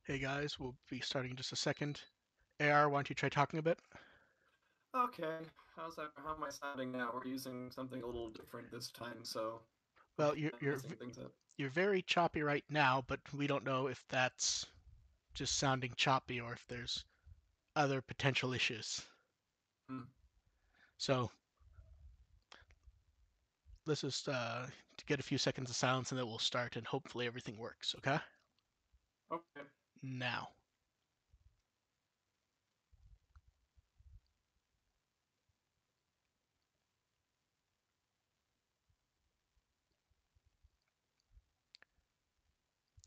Hey guys, we'll be starting in just a second. AR, why don't you try talking a bit? Okay, how am I sounding now? We're using something a little different this time, so I'm Well, you're you're messing things up. you're very choppy right now, but we don't know if that's just sounding choppy or if there's other potential issues. Hmm. So let's just to get a few seconds of silence and then we'll start and hopefully everything works. Okay? Okay. Now,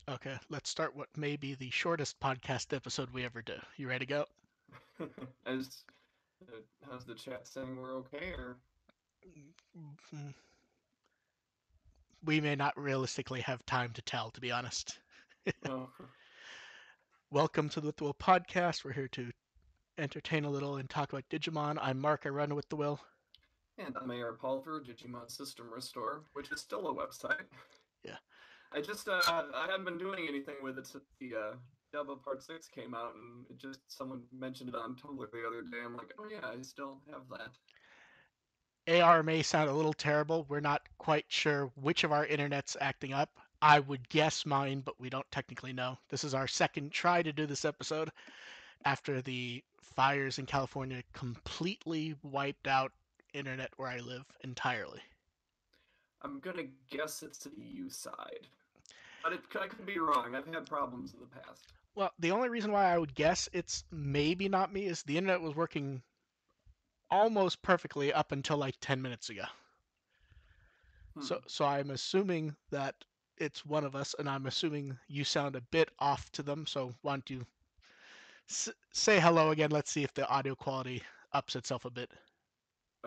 okay, let's start what may be the shortest podcast episode we ever do. You ready to go? As how's the chat saying we're okay or Mm, we may not realistically have time to tell, to be honest. oh? Welcome to the With the Will podcast. We're here to entertain a little and talk about Digimon. I'm Mark. I run with the Will. And I'm AR Pulver, Digimon System Restore, which is still a website. Yeah. I haven't been doing anything with it since the Dubba Part 6 came out, and it just someone mentioned it on Tumblr the other day. I'm like, oh yeah, I still have that. AR may sound a little terrible. We're not quite sure which of our internet's acting up. I would guess mine, but we don't technically know. This is our second try to do this episode after the fires in California completely wiped out internet where I live entirely. I'm gonna guess it's the EU side. But I could be wrong. I've had problems in the past. Well, the only reason why I would guess it's maybe not me is the internet was working almost perfectly up until like 10 minutes ago. Hmm. So I'm assuming that it's one of us, and I'm assuming you sound a bit off to them. So why don't you say hello again? Let's see if the audio quality ups itself a bit.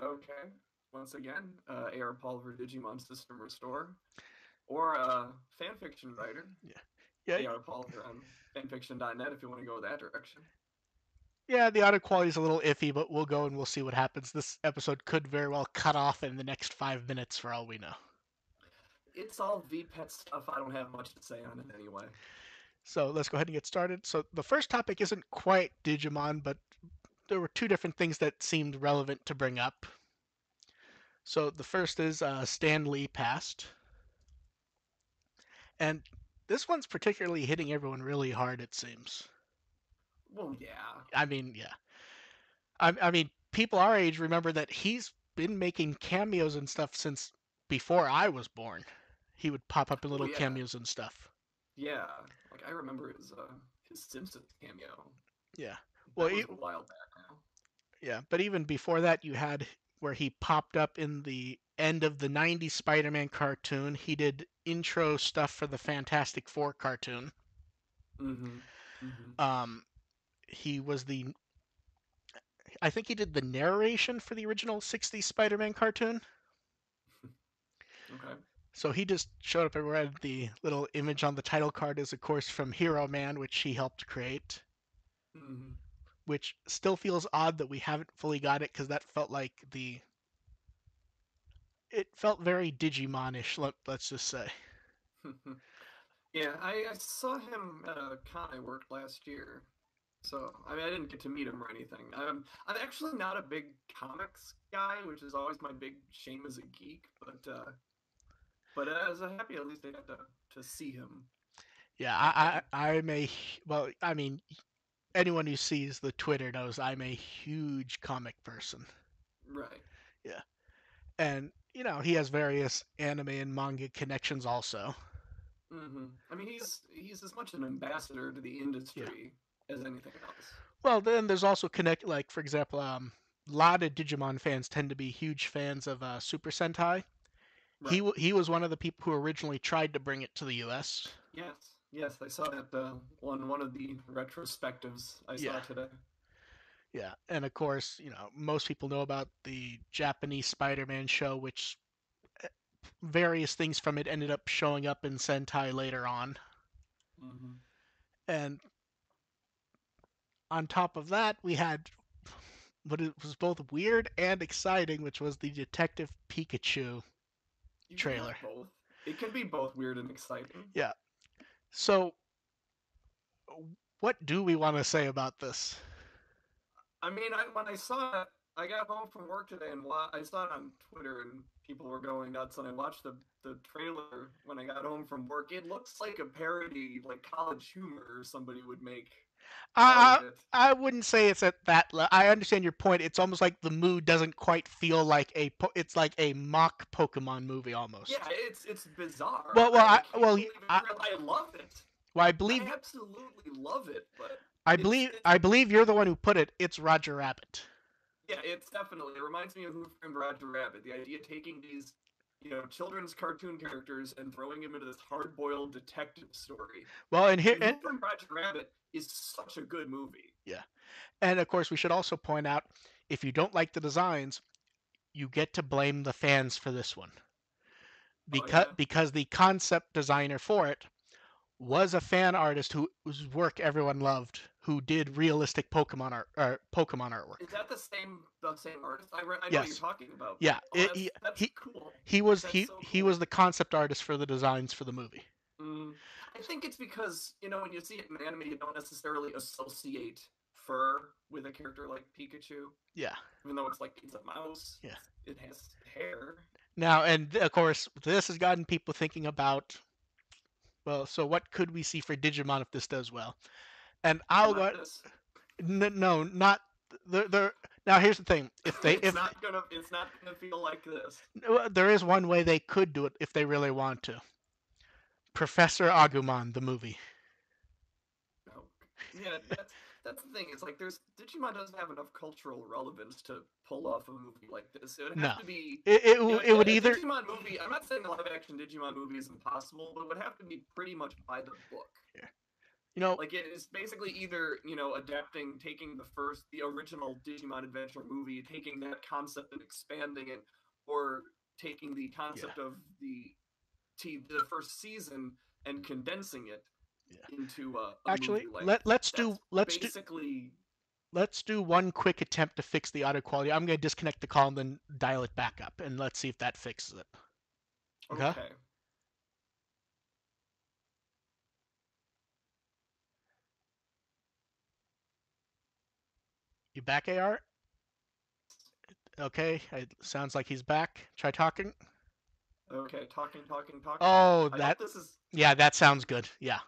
Okay. Once again, AR Pulver Digimon System Restore. Or fanfiction writer, Yeah, yeah, AR Pulver on fanfiction.net if you want to go that direction. yeah. The audio quality is a little iffy, but we'll go and we'll see what happens. This episode could very well cut off in the next 5 minutes for all we know. It's all VPET stuff. I don't have much to say on it anyway. So let's go ahead and get started. So the first topic isn't quite Digimon, but there were two different things that seemed relevant to bring up. So the first is Stan Lee passed. And this one's particularly hitting everyone really hard, it seems. Well, yeah. I mean, yeah. I mean, people our age remember that he's been making cameos and stuff since before I was born. He would pop up in Oh, little yeah. cameos and stuff. Yeah. Like, I remember his Simpsons cameo. Yeah. Well, That was a while back now. yeah, but even before that, you had where he popped up in the end of the 90s Spider-Man cartoon. He did intro stuff for the Fantastic Four cartoon. Mm-hmm. Mm-hmm. Um, he was the I think he did the narration for the original 60s Spider-Man cartoon. Okay. So he just showed up everywhere. The little image on the title card is, of course, from Hero Man, which he helped create, Mm-hmm. which still feels odd that we haven't fully got it because that felt like it felt very Digimon-ish, let's just say. Yeah, I saw him at a con I worked last year. So, I mean, I didn't get to meet him or anything. I'm actually not a big comics guy, which is always my big shame as a geek. But as a happy, at least I got to see him Yeah, at con. I'm a well, I mean, anyone who sees the Twitter knows I'm a huge comic person. Right. Yeah, and he has various anime and manga connections also. I mean, he's as much an ambassador to the Yeah. industry as anything else. Well, then there's also connect like for example, a lot of Digimon fans tend to be huge fans of Super Sentai. Right. He was one of the people who originally tried to bring it to the U.S. Yes. Yes, I saw that one of the retrospectives I Yeah, saw today. yeah, and of course, most people know about the Japanese Spider-Man show, which various things from it ended up showing up in Sentai later on. Mm-hmm. And on top of that, we had what it was both weird and exciting, which was the Detective Pikachu You can trailer. have both. It can be both weird and exciting. Yeah. So What do we want to say about this? I mean, when I saw it, I got home from work today and I saw it on Twitter and people were going nuts. And I watched the trailer when I got home from work. It looks like a parody, like College Humor, somebody would make out I of it. I wouldn't say it's at that. I understand your point. It's almost like the mood doesn't quite feel like it's like a mock Pokemon movie Yeah, almost. it's bizarre. Well, well, I I can't well, believe it's real. I love it. well, I absolutely love it. But it's I believe you're the one who put it. It's Roger Rabbit. yeah, it's definitely. It reminds me of Who Framed Roger Rabbit. The idea of taking these, children's cartoon characters and throwing them into this hard-boiled detective story. Well, and here, And Who Framed Roger Rabbit is such a good movie. yeah, and of course we should also point out if you don't like the designs, you get to blame the fans for this one Oh yeah, because the concept designer for it was a fan artist whose work everyone loved, who did realistic Pokemon artwork. is that the same artist? I know what you're Yes, talking about. yeah, Oh, that's cool. he That's so he cool. was the concept artist for the designs for the movie. Mm, I think it's because when you see it in anime, you don't necessarily associate fur with a character like Pikachu, Yeah, even though it's a mouse. yeah. It has hair. Now, and of course, this has gotten people thinking about, well, so what could we see for Digimon if this does well? And I'll Not go, this. no, not the. Now, here's the thing: if It's not gonna feel like this. there is one way they could do it if they really want to. Professor Agumon, the movie. No. Yeah, that's the thing. It's like there's Digimon doesn't have enough cultural relevance to pull off a movie like this. It would No, have to be, it would a either. Digimon movie. I'm not saying a live action Digimon movie is impossible, but it would have to be pretty much by the book. You know, Like it is basically either adapting, taking the original Digimon Adventure movie, taking that concept and expanding it, or taking the yeah, concept of the first season and condensing it yeah. into a Actually, movie length. That's basically let's do one quick attempt to fix the audio quality. I'm going to disconnect the call and then dial it back up, and let's see if that fixes it. Okay. okay. You back, AR? Okay. It sounds like he's back. Try talking. Okay, talking. Oh, I that. hope this is Yeah, that sounds good. Yeah.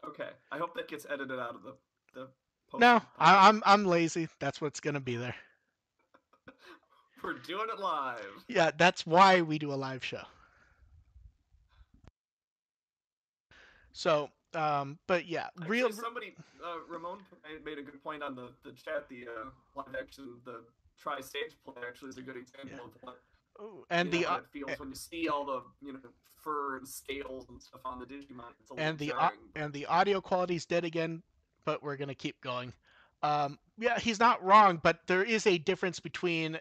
okay. I hope that gets edited out of the post No, process. I'm lazy. That's what's gonna be there. We're doing it live. Yeah, that's why we do a live show. So, but yeah, Actually, somebody, Ramon made a good point on the chat. The live action, the tri stage play actually is a good yeah. example of Oh, and what it feels when you see all the fur and scales and stuff on the Digimon. It's a little and jarring, but the audio quality's dead again, but we're gonna keep going. Yeah, he's not wrong, but there is a difference between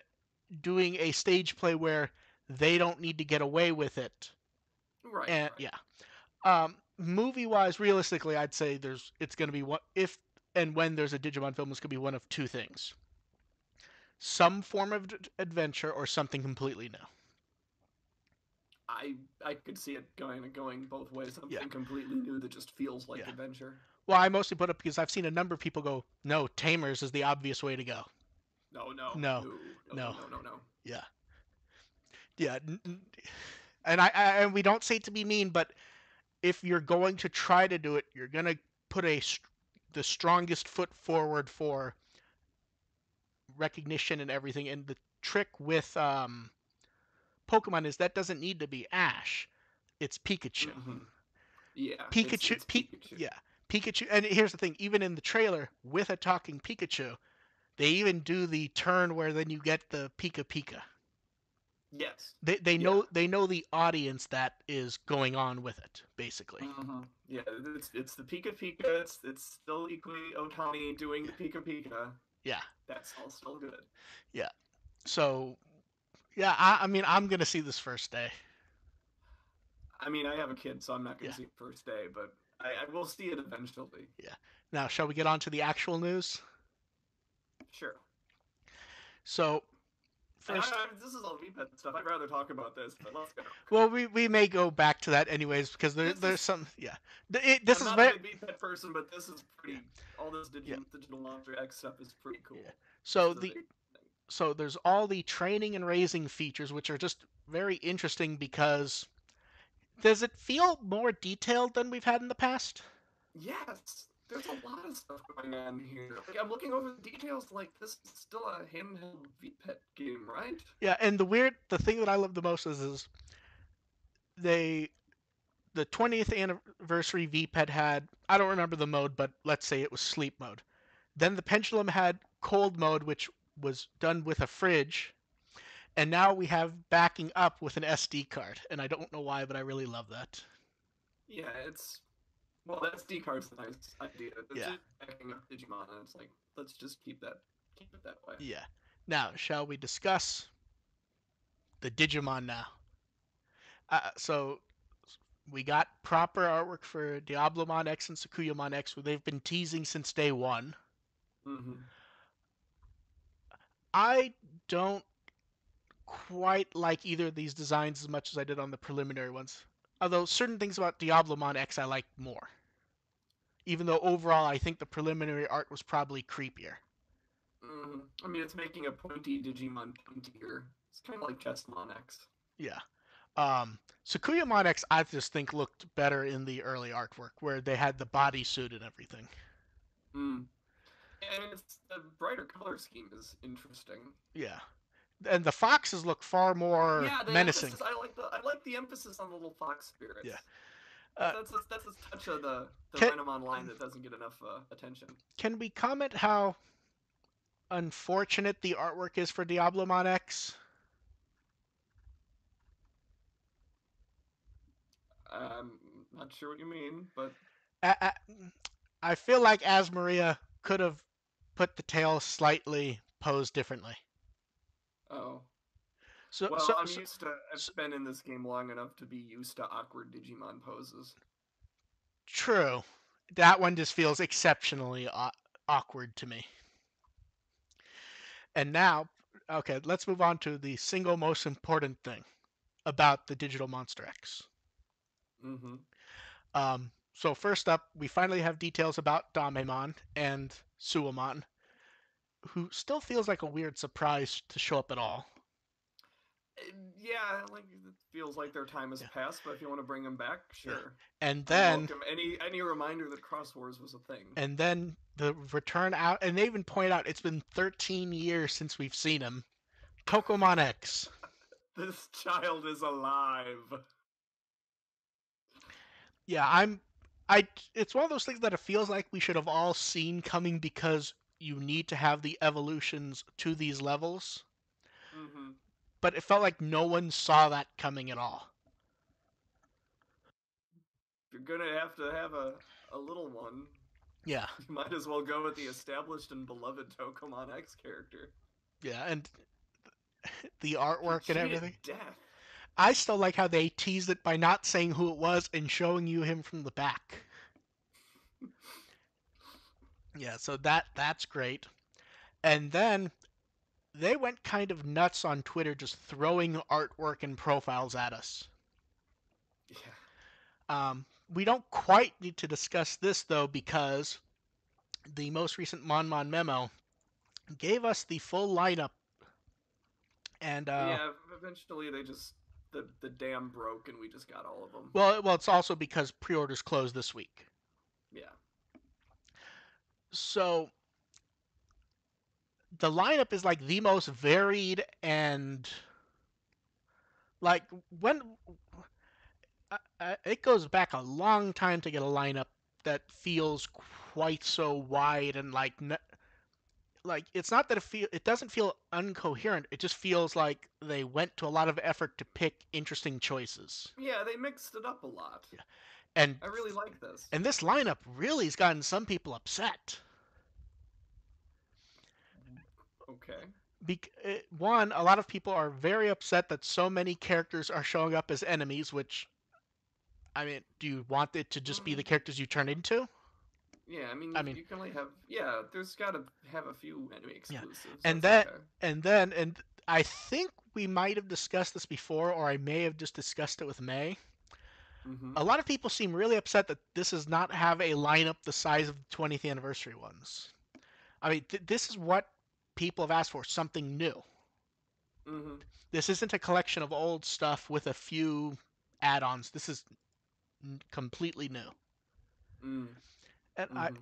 doing a stage play where they don't need to get away with it, right, and right. yeah, movie wise, realistically, I'd say it's gonna be what if and when there's a Digimon film, it's gonna be one of two things: some form of adventure or something completely new. I could see it going both ways. Yeah, Something completely new that just feels like yeah. adventure. Well, I mostly put up because I've seen a number of people go, no, Tamers is the obvious way to go. No, no, No, no, no, no, no, no, no, no. yeah, yeah. And we don't say it to be mean, but if you're going to try to do it, you're gonna put the strongest foot forward for recognition and everything. And the trick with Pokemon is that doesn't need to be Ash. It's Pikachu. Mm-hmm. Yeah, Pikachu, it's Pikachu. yeah, Pikachu. And here's the thing: even in the trailer with a talking Pikachu, they even do the turn where then you get the Pika Pika. Yes. They Yeah. know the audience that is going on with it basically. Mm-hmm. Yeah. It's the Pika Pika. It's still Ikui Otani doing Yeah, the Pika Pika. yeah, That's all still good. yeah. So yeah, I mean I'm gonna see this first day. I mean, I have a kid, so I'm not going Yeah, to see it first day, but I will see it eventually. yeah. Now shall we get on to the actual news? Sure. So first. This is all VPET stuff. I'd rather talk about this, but let's go. Well, we may go back to that anyways because This there's is. some yeah. This I'm is not a very big VPET person, but this is pretty. All this yeah digital monster X stuff is pretty yeah. cool. This So is a the big thing. so there's all the training and raising features which are just very interesting because does it feel more detailed than we've had in the past? Yes, there's a lot of stuff going on here. Like I'm looking over the details. Like this is still a handheld VPET game, right? Yeah, and the thing that I love the most is they the 20th anniversary VPET had I don't remember the mode, but let's say it was sleep mode. Then the Pendulum had cold mode, which was done with a fridge, and now we have backing up with an SD card. And I don't know why, but I really love that. Yeah, it's well, that SD card's a nice idea. It's Yeah, just backing up Digimon, and it's like let's just keep it that way. yeah. Now, shall we discuss the Digimon now? So we got proper artwork for Diablomon X and Sakuyamon X, where they've been teasing since day one. Mm-hmm. I don't quite like either of these designs as much as I did on the preliminary ones. Although certain things about Diablomon X I like more. Even though overall I think the preliminary art was probably creepier. Mm-hmm. I mean, it's making a pointy Digimon pointier. It's kind of like Chessmon X. Yeah. Sakuyamon X I just think looked better in the early artwork where they had the bodysuit and everything. Mm. And it's the brighter color scheme is interesting. Yeah. And the foxes look far more Yeah, the menacing. emphasis. I like the emphasis on the little fox Yeah. spirits. Uh, That's a touch of the can Renamon line that doesn't get enough attention. can we comment how unfortunate the artwork is for Diablomon X? I'm not sure what you mean, but I, I feel like Asmaria could have put the tail slightly posed differently. oh So, well. so, I'm so, used to. I've so been in this game long enough to be used to awkward Digimon poses. true. That one just feels exceptionally awkward to me. And now, okay, let's move on to the single most important thing about the Digital Monster X. Mm-hmm. So first up, we finally have details about Damemon and Suamon, who still feels like a weird surprise to show up at all. Yeah, like it feels like their time has Yeah, passed, but if you want to bring them back, yeah. sure. And I then welcome any reminder that Cross Wars was a thing. and then the return out, and they even point out it's been 13 years since we've seen him. Tokomon X. This child is alive. Yeah, I. It's one of those things that it feels like we should have all seen coming because you need to have the evolutions to these levels, Mm-hmm. but it felt like no one saw that coming at all. You're gonna have to have a little one. Yeah, You might as well go with the established and beloved Tokomon X character. yeah, and the artwork and everything. Vegeta death. I still like how they teased it by not saying who it was and showing you him from the back. Yeah, so that's great. And then they went kind of nuts on Twitter just throwing artwork and profiles at us. Yeah. We don't quite need to discuss this though because the most recent Mon memo gave us the full lineup, and Yeah, eventually they just the dam broke and we just got all of them. well, it's also because pre-orders closed this week. Yeah. So the lineup is like the most varied and like when it goes back a long time to get a lineup that feels quite so wide and like it's not that it doesn't feel incoherent. It just feels like they went to a lot of effort to pick interesting choices. Yeah, they mixed it up a lot. Yeah. And I really like this. and this lineup really has gotten some people upset. Okay. One, a lot of people are very upset that so many characters are showing up as enemies, which I mean, do you want it to just be the Mm, characters you turn into? Yeah, I mean I mean, you can only have yeah. There's got to have a few enemy yeah, exclusives. and That's that okay. and I think we might have discussed this before, or I may have just discussed it with May. Mm-hmm. A lot of people seem really upset that this does not have a lineup the size of the 20th anniversary ones. I mean, this is what people have asked for, something new. Mm-hmm. This isn't a collection of old stuff with a few add-ons. This is completely new. Mm. And Mm-hmm.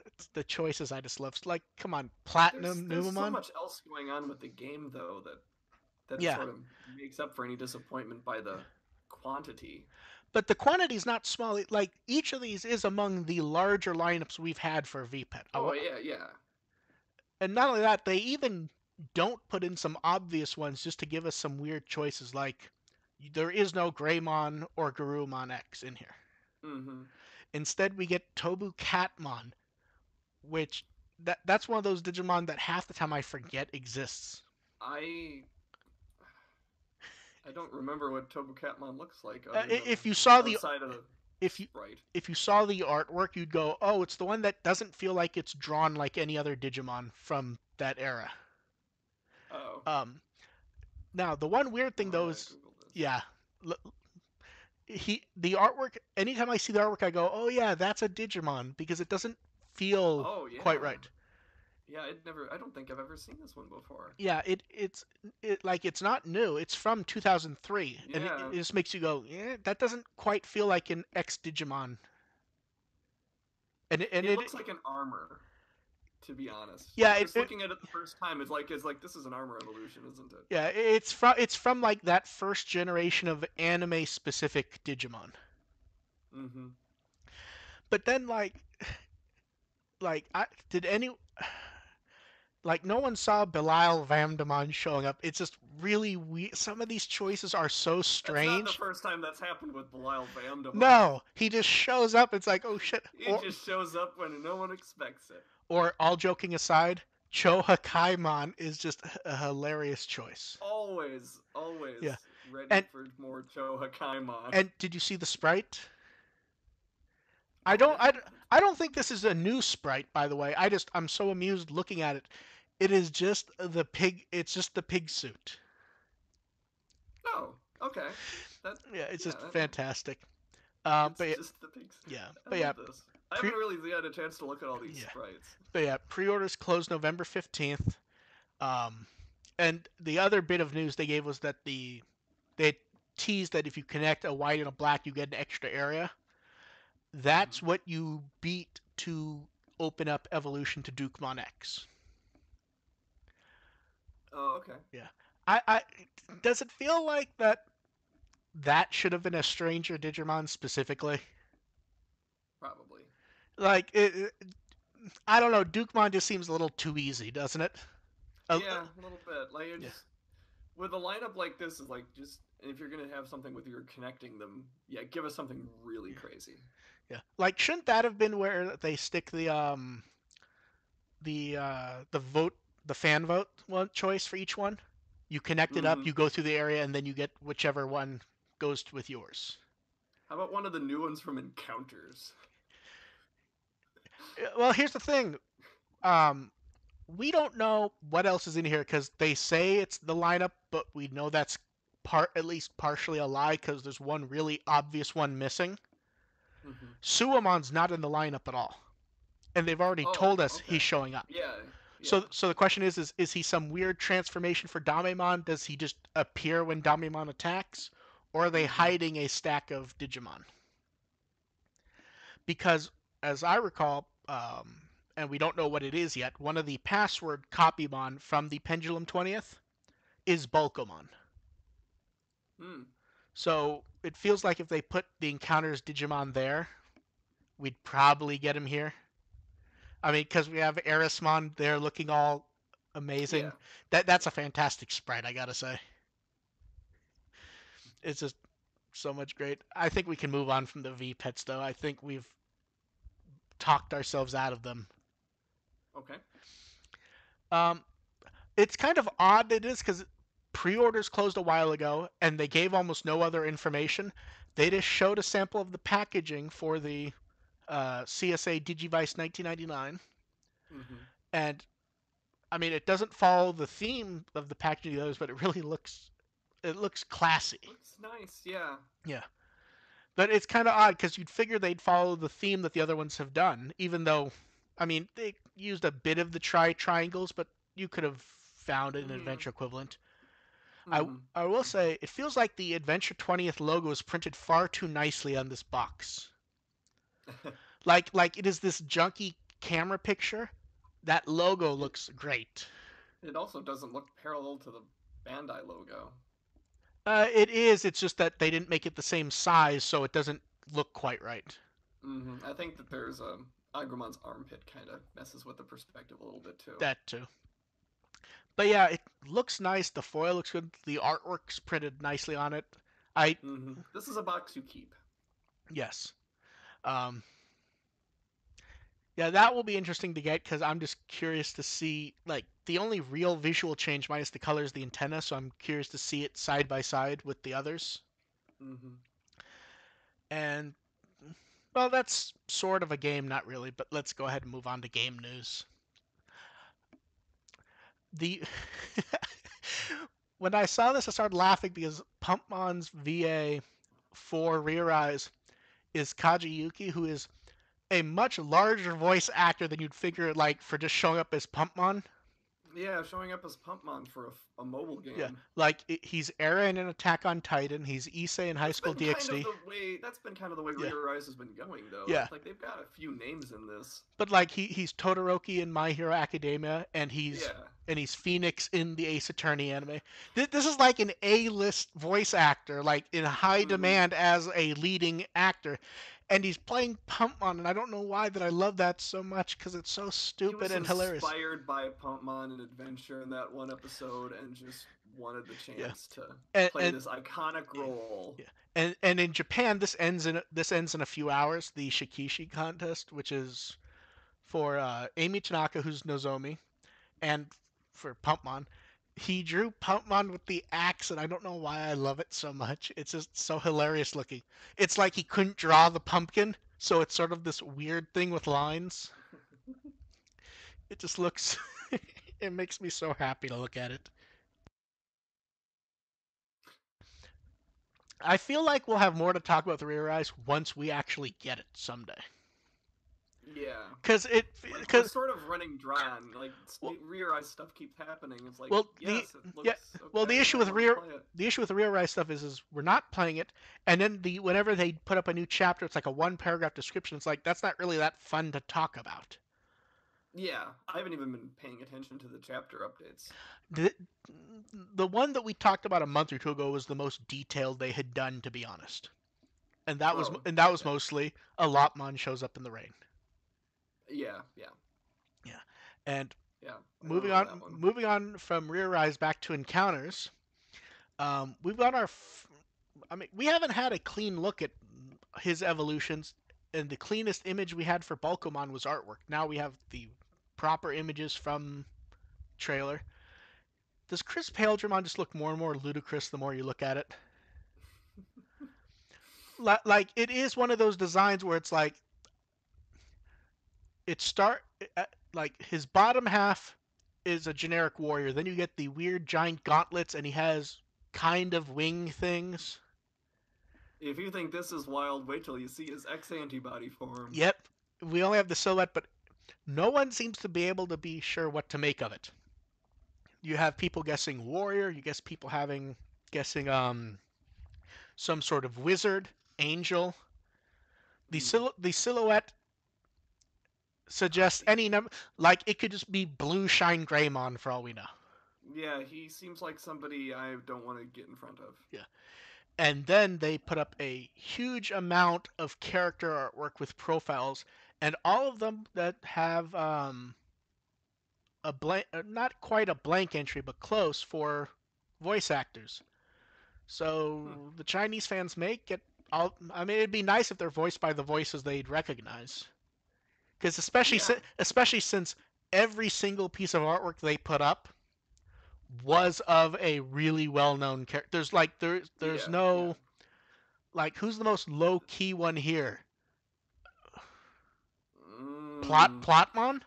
it's the choices I just love. Like, come on, There's Platinum, there's so Numamon. much else going on with the game though that Yeah, sort of makes up for any disappointment by the quantity. but the quantity is not small. Like, each of these is among the larger lineups we've had for VPET. Oh yeah, yeah. And not only that, they even don't put in some obvious ones just to give us some weird choices. Like, there is no Greymon or Garurumon X in here. Mm-hmm. Instead, we get Tobu Catmon, which that's one of those Digimon that half the time I forget exists. I I don't remember what Tobukatmon looks like other than If you saw the outside of the if you sprite. if you saw the artwork, you'd go, "Oh, it's the one that doesn't feel like it's drawn like any other Digimon from that era." Oh, Um, Now the one weird thing oh, I though gotta is, Google this. yeah, the artwork. Anytime I see the artwork, I go, "Oh yeah, that's a Digimon," because it doesn't feel Oh quite yeah, right. yeah. I don't think I've ever seen this one before. Yeah, it's not new. It's from 2003, and it Yeah, just makes you go, "Yeah, that doesn't quite feel like an X Digimon." And it it looks like an armor. To be honest, yeah just looking at it the first time, it's like this is an armor evolution, isn't it? yeah, it's from like that first generation of anime specific Digimon. Mm-hmm. But then like I did any like no one saw Belial Vamdemon showing up. It's just really weird. Some of these choices are so That's not the strange. first time that's happened with Belial Vamdemon. No, he just shows up. It's like, oh shit. He just shows up when no one expects it. Or all joking aside, Cho Hakaimon is just a hilarious choice. Always, Yeah. always ready And for more Cho Hakaimon. and did you see the sprite? I Oh, I don't I, didn't. I don't think this is a new sprite, by the way. I'm so amused looking at it. It is just the pig. It's just the pig suit. Oh, okay. That Yeah, it's yeah, just that, fantastic. it's But yeah, just the pigs. yeah, I but yeah, love this. I pre haven't really had a chance to look at all these yeah, sprites. but yeah, pre-orders close November 15th. Um, and the other bit of news they gave was that they teased that if you connect a white and a black, you get an extra area. Mm-hmm. That's what you beat to open up evolution to Dukemon X. Oh, okay. Yeah. I does it feel like that should have been a stranger Digimon specifically? Probably. Like I don't know. Dukemon just seems a little too easy, doesn't it? Yeah, a little bit. Like it Yeah, just with a lineup like this is like just if you're gonna have something with you're connecting them, yeah, give us something really yeah, crazy. yeah. Like shouldn't that have been where they stick the vote the fan vote one choice for each one? You connect it up, Mm-hmm. you go through the area, and then you get whichever one goes with yours. How about one of the new ones from Encounters? Well, here's the thing. Um, we don't know what else is in here because they say it's the lineup, but we know that's at least partially a lie because there's one really obvious one missing. Mm-hmm. Suamon's not in the lineup at all, and they've already Oh, told us okay. he's showing up. Yeah, yeah. So the question is he some weird transformation for Damemon? Does he just appear when Damemon attacks, or are they Mm-hmm. hiding a stack of Digimon? Because as I recall, and we don't know what it is yet, one of the password copymon from the Pendulum 20th is Bulkomon. Hmm. So it feels like if they put the Encounters Digimon there, we'd probably get him here. I mean, because we have Erismon there looking all Yeah. amazing. That's a fantastic sprite, I gotta say. It's just so much great. I think we can move on from the V pets though. I think we've talked ourselves out of them. Okay. Um, it's kind of odd it is because pre-orders closed a while ago and they gave almost no other information. They just showed a sample of the packaging for the CSA Digivice 1999, Hmm. and I mean it doesn't follow the theme of the packaging of the others, but it looks classy. Looks nice, yeah. Yeah, but it's kind of odd because you'd figure they'd follow the theme that the other ones have done, even though, I mean, they used a bit of the triangles, but you could have found an Hmm. adventure equivalent. I Hmm. I will Hmm. say it feels like the Adventure 20th logo is printed far too nicely on this box. Like it is this junky camera picture. That logo it looks great. it also doesn't look parallel to the Bandai logo. It is. It's just that they didn't make it the same size, so it doesn't look quite right. I think that there's Agumon's armpit kind of messes with the perspective a little bit too. That too. But yeah, it looks nice. The foil looks good. The artwork's printed nicely on it. I This is a box you keep. yes. Um, yeah, that will be interesting to get because I'm just curious to see like the only real visual change minus the color is the antenna, so I'm curious to see it side by side with the others. Hmm. And well, that's sort of a game, not really, but let's go ahead and move on to game news. The When I saw this, I started laughing because Pumpmon's VA for Rear Eyes is Kaji Yuki, who is a much larger voice actor than you'd figure, like for just showing up as Pumpmon. Yeah, showing up as Pumpmon for a mobile Yeah, game. like he's Eren in Attack on Titan. He's Issei in High School DxD. That's been kind of the way Yeah, Rearise has been going though. yeah. Like they've got a few names in this. But like he's Todoroki in My Hero Academia, Yeah. and he's Phoenix in the Ace Attorney anime. This is like an A-list voice actor, like in high Hmm. demand as a leading actor, and he's playing Pumpmon, and I don't know why that I love that so much because it's so He stupid was and hilarious. inspired by Pumpmon and Adventure in that one episode and just wanted the Yeah, chance to play and this iconic yeah, role. yeah. And in Japan, this ends in a few hours. The Shikishi contest, which is for Amy Tanaka, who's Nozomi, and for Pumpmon. He drew Pumpmon with the axe, and I don't know why I love it so much. It's just so hilarious looking. It's like he couldn't draw the pumpkin, so it's sort of this weird thing with lines. It just looks. It makes me so happy to look at it. I feel like we'll have more to talk about the Rear Eyes once we actually get it someday. Yeah. Cause it, We're cause sort of running dry on well, Rearise stuff keeps happening. It's like, well the yes, it yeah, looks well okay, and I want to play it. the issue with the Rear Eyes stuff is we're not playing it, and then whenever they put up a new chapter, it's like a one paragraph description. It's like that's not really that fun to talk about. Yeah, I haven't even been paying attention to the chapter updates. The the one that we talked about a month or two ago was the most detailed they had done, to be honest, Oh, that was okay. mostly a Lopmon shows up in the rain. Yeah, yeah, Yeah, and yeah. I remember that one. moving on from Rear Eyes back to encounters. We've got I mean, we haven't had a clean look at his evolutions, and the cleanest image we had for Bulkamon was artwork. Now we have the proper images from trailer. Does Chris Paledramon just look more and more ludicrous the more you look at it? Like it is one of those designs where it's like it start like his bottom half is a generic warrior. Then you get the weird giant gauntlets, and he has kind of wing things. If you think this is wild, wait till you see his X antibody form. Yep, we only have the silhouette, but no one seems to be able to be sure what to make of it. You have people guessing warrior. You guess people having guessing some sort of wizard, angel. Hmm. The silhouette suggests any number. Like it could just be blue shine Greymon for all we know. Yeah, he seems like somebody I don't want to get in front of. Yeah. And then they put up a huge amount of character artwork with profiles, and all of them that have a blank, not quite a blank entry, but close for voice actors. Hmm. So the Chinese fans may get all. I mean, it'd be nice if they're voiced by the voices they'd recognize, because Yeah, especially since every single piece of artwork they put up was of a really well-known character. There's yeah, yeah. no like who's the most low-key one here? Mm, Plotmon?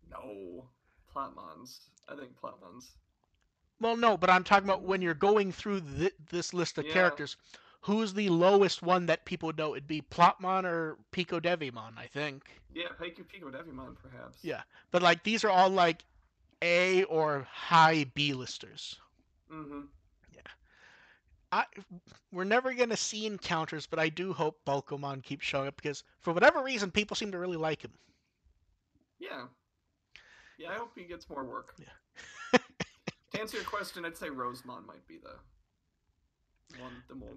no. Plotmons. I think Plotmons. Well, no, but I'm talking about Am when I? you're going through this list of Yeah. characters, who's the lowest one that people would know? It'd be Plotmon or Pico Devimon, I think. Yeah, Pico Devimon, perhaps. Yeah, but like these are all like A or high B listers. Mm-hmm. Yeah, I we're never gonna see encounters, but I do hope Bulkomon keeps showing up because for whatever reason people seem to really like him. Yeah. Yeah, I hope he gets more work. Yeah, To answer your question, I'd say Rosemon might be the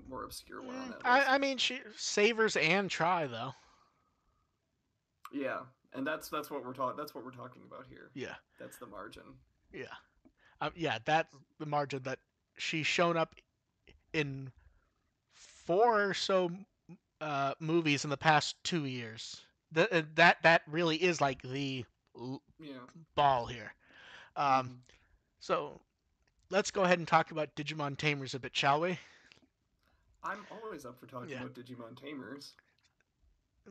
more obscure one on that I list. mean she savors and try though. Yeah, and that's what we're talking. That's what we're talking about here. Yeah, That's the margin. yeah, yeah. That's the margin that she's shown up in four or so movies in the past 2 years. That really is like the Yeah. ball here. Um, Mm-hmm. so let's go ahead and talk about Digimon Tamers a bit, shall we? I'm always up for talking Yeah. about Digimon Tamers.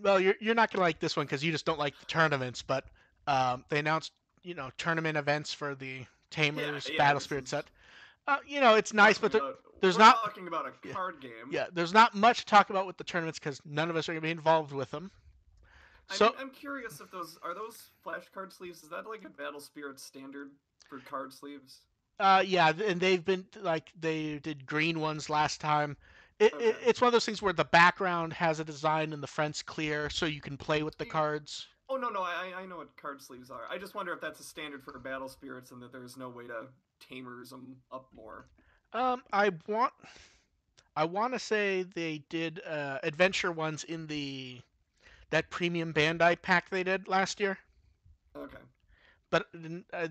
Well, you're not gonna like this one because you just don't like the tournaments, but they announced tournament events for the Yeah, Tamers yeah. Battle This Spirit is set. It's nice, but there's we're not talking about a yeah, card game. yeah there's not much to talk about with the tournaments because none of us are gonna be involved with them. I So mean, I'm curious if those flashcard sleeves. Is that like a Battle Spirit standard for card sleeves? Yeah, and they've been like they did green ones last time. Okay. It's one of those things where the background has a design and the front's clear, so you can play with the See, cards. oh no, I know what card sleeves are. I just wonder if that's a standard for Battle Spirits and that there's no way to tamers them up more. Um, I want I want to say they did adventure ones in the that premium Bandai pack they did last year, Okay. but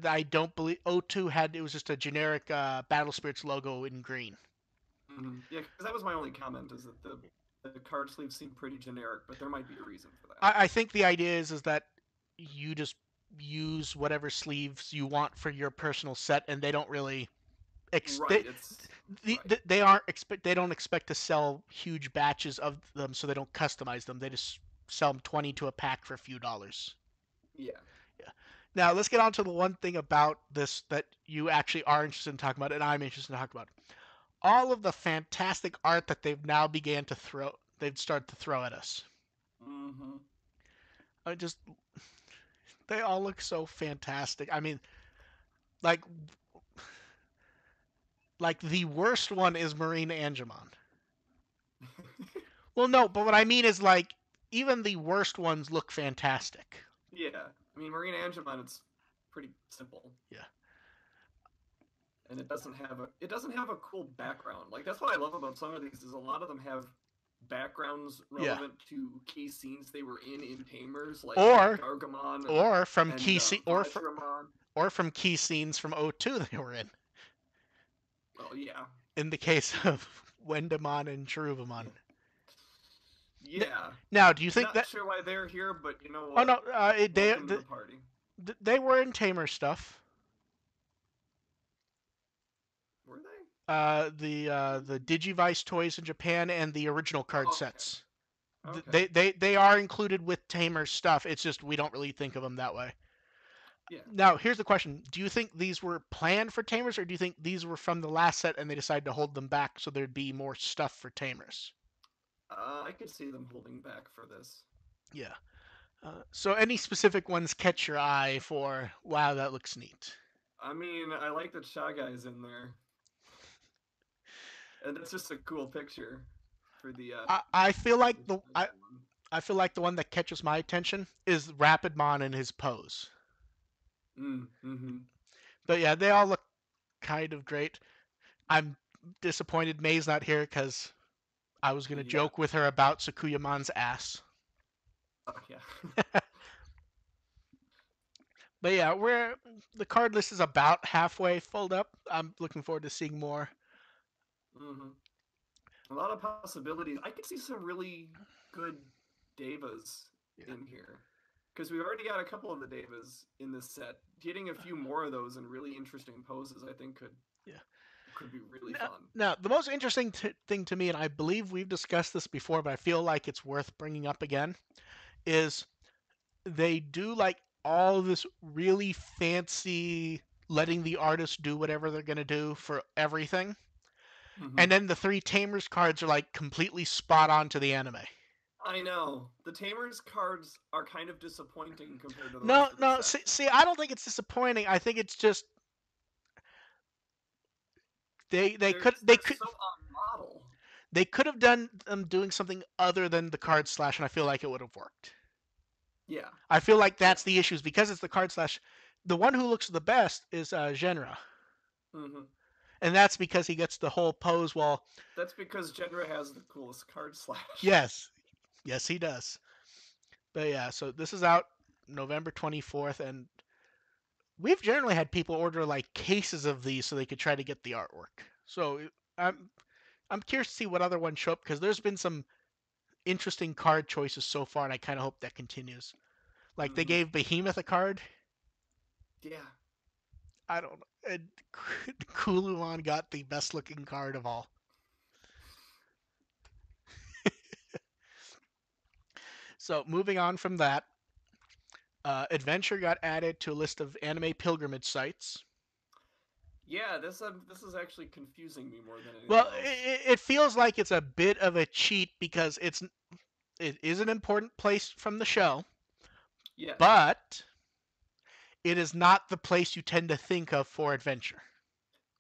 I don't believe O2 had it was just a generic Battle Spirits logo in green. Mm-hmm. Yeah, because that was my only comment is that the card sleeves seem pretty generic, but there might be a reason for that. I think the idea is that you just use whatever sleeves you want for your personal set, and they don't really Right. It's right. they aren't expect they don't expect to sell huge batches of them, so they don't customize them. They just sell them 20 to a pack for a few dollars. Yeah. Yeah. Now let's get on to the one thing about this that you actually are interested in talking about, and I'm interested in talking about. All of the fantastic art that they've started to throw at us. Mm-hmm. I just they all look so fantastic. I mean, like the worst one is Marine Angemon. Well, no, but what I mean is like even the worst ones look fantastic. Yeah. I mean, Marine Angemon, it's pretty simple, Yeah. and it doesn't have a cool background. Like that's what I love about some of these is a lot of them have backgrounds Yeah. relevant to key scenes they were in Tamers, like Or Gargamon or from and Vajramon. or from key scenes from O2 they were in. Well, yeah, In the case of Wendamon and Cherubimon. yeah. Now, do you think Not that? sure why they're here, but you know Oh what? no, Welcome to the party. they were in Tamer stuff. Were they? The Digivice toys in Japan and the original card Oh, sets. okay. Okay. They are included with Tamer stuff. It's just we don't really think of them that way. Yeah. Now, here's the question: do you think these were planned for Tamers, or do you think these were from the last set and they decided to hold them back so there'd be more stuff for Tamers? I could see them holding back for this. Yeah. So, any specific ones catch your eye for? Wow, that looks neat. I mean, I like that Shy Guy's in there, and that's just a cool picture for the I feel for like the the Shy Guy one. I feel like the one that catches my attention is Rapidmon and his pose. Mm-hmm. But yeah, they all look kind of great. I'm disappointed May's not here because I was gonna Yeah. joke with her about Sukuyamon's ass. Oh yeah. But yeah, we're the card list is about halfway filled up. I'm looking forward to seeing more. Mm-hmm. A lot of possibilities. I could see some really good Devas Yeah, in here because we've already got a couple of the Devas in this set. Getting a few more of those in really interesting poses, I think yeah. could be really Now, fun. now the most interesting thing to me, and I believe we've discussed this before, but I feel like it's worth bringing up again, is they do like all this really fancy letting the artist do whatever they're going to do for everything. Hmm. And then the three Tamers cards are like completely spot on to the anime. I know. The Tamers cards are kind of disappointing compared to the No, rest of the no, set. see, I don't think it's disappointing. I think it's just they They're could they they're could so on model. they could have done them doing something other than the card slash, and I feel like it would have worked. Yeah. I feel like Yeah. that's the issue is because it's the card slash. The one who looks the best is Genra, Hmm. and that's because he gets the whole pose. While That's because Genre has the coolest card slash. yes, yes he does. But yeah, so this is out November 24th, and we've generally had people order like cases of these so they could try to get the artwork. So I'm curious to see what other ones show up because there's been some interesting card choices so far, and I kind of hope that continues. Like they Hmm. gave Behemoth a card. Yeah. I don't know. And Kuluman got the best looking card of all. So moving on from that, Adventure got added to a list of anime pilgrimage sites. Yeah, this is actually confusing me more than anything Well, else. it feels like it's a bit of a cheat because it is an important place from the show, Yes. but it is not the place you tend to think of for adventure.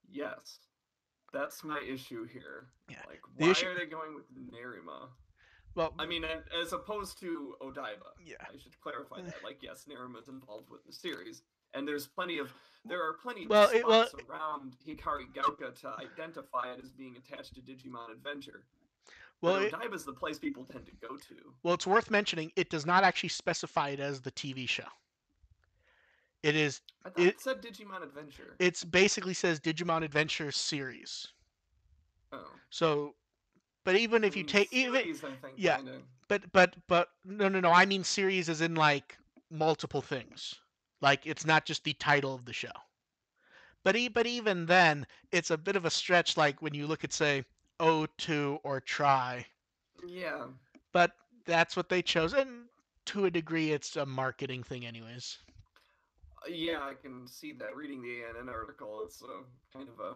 Yes. That's my issue here. Yeah. Like, The why issue. are they going with Nerima? Well, I mean, as opposed to Odaiba. yeah. I should clarify that. Like, yes, Nerima's involved with the series, and there are plenty of Well, spots around Hikari Gauka to identify it as being attached to Digimon Adventure. But well, it, Odaiba's the place people tend to go to. well, it's worth mentioning. It does not actually specify it as the TV show. It is I thought it. it said Digimon Adventure. It's basically says Digimon Adventure series. Oh, So, but even I if you mean, take even series, I think, yeah, kind of. but no. I mean series as in like multiple things. Like it's not just the title of the show. But even then, it's a bit of a stretch. Like when you look at say O2 or Try. Yeah, But that's what they chose, and to a degree, it's a marketing thing, anyways. yeah, I can see that. Reading the ANN article, it's a kind of a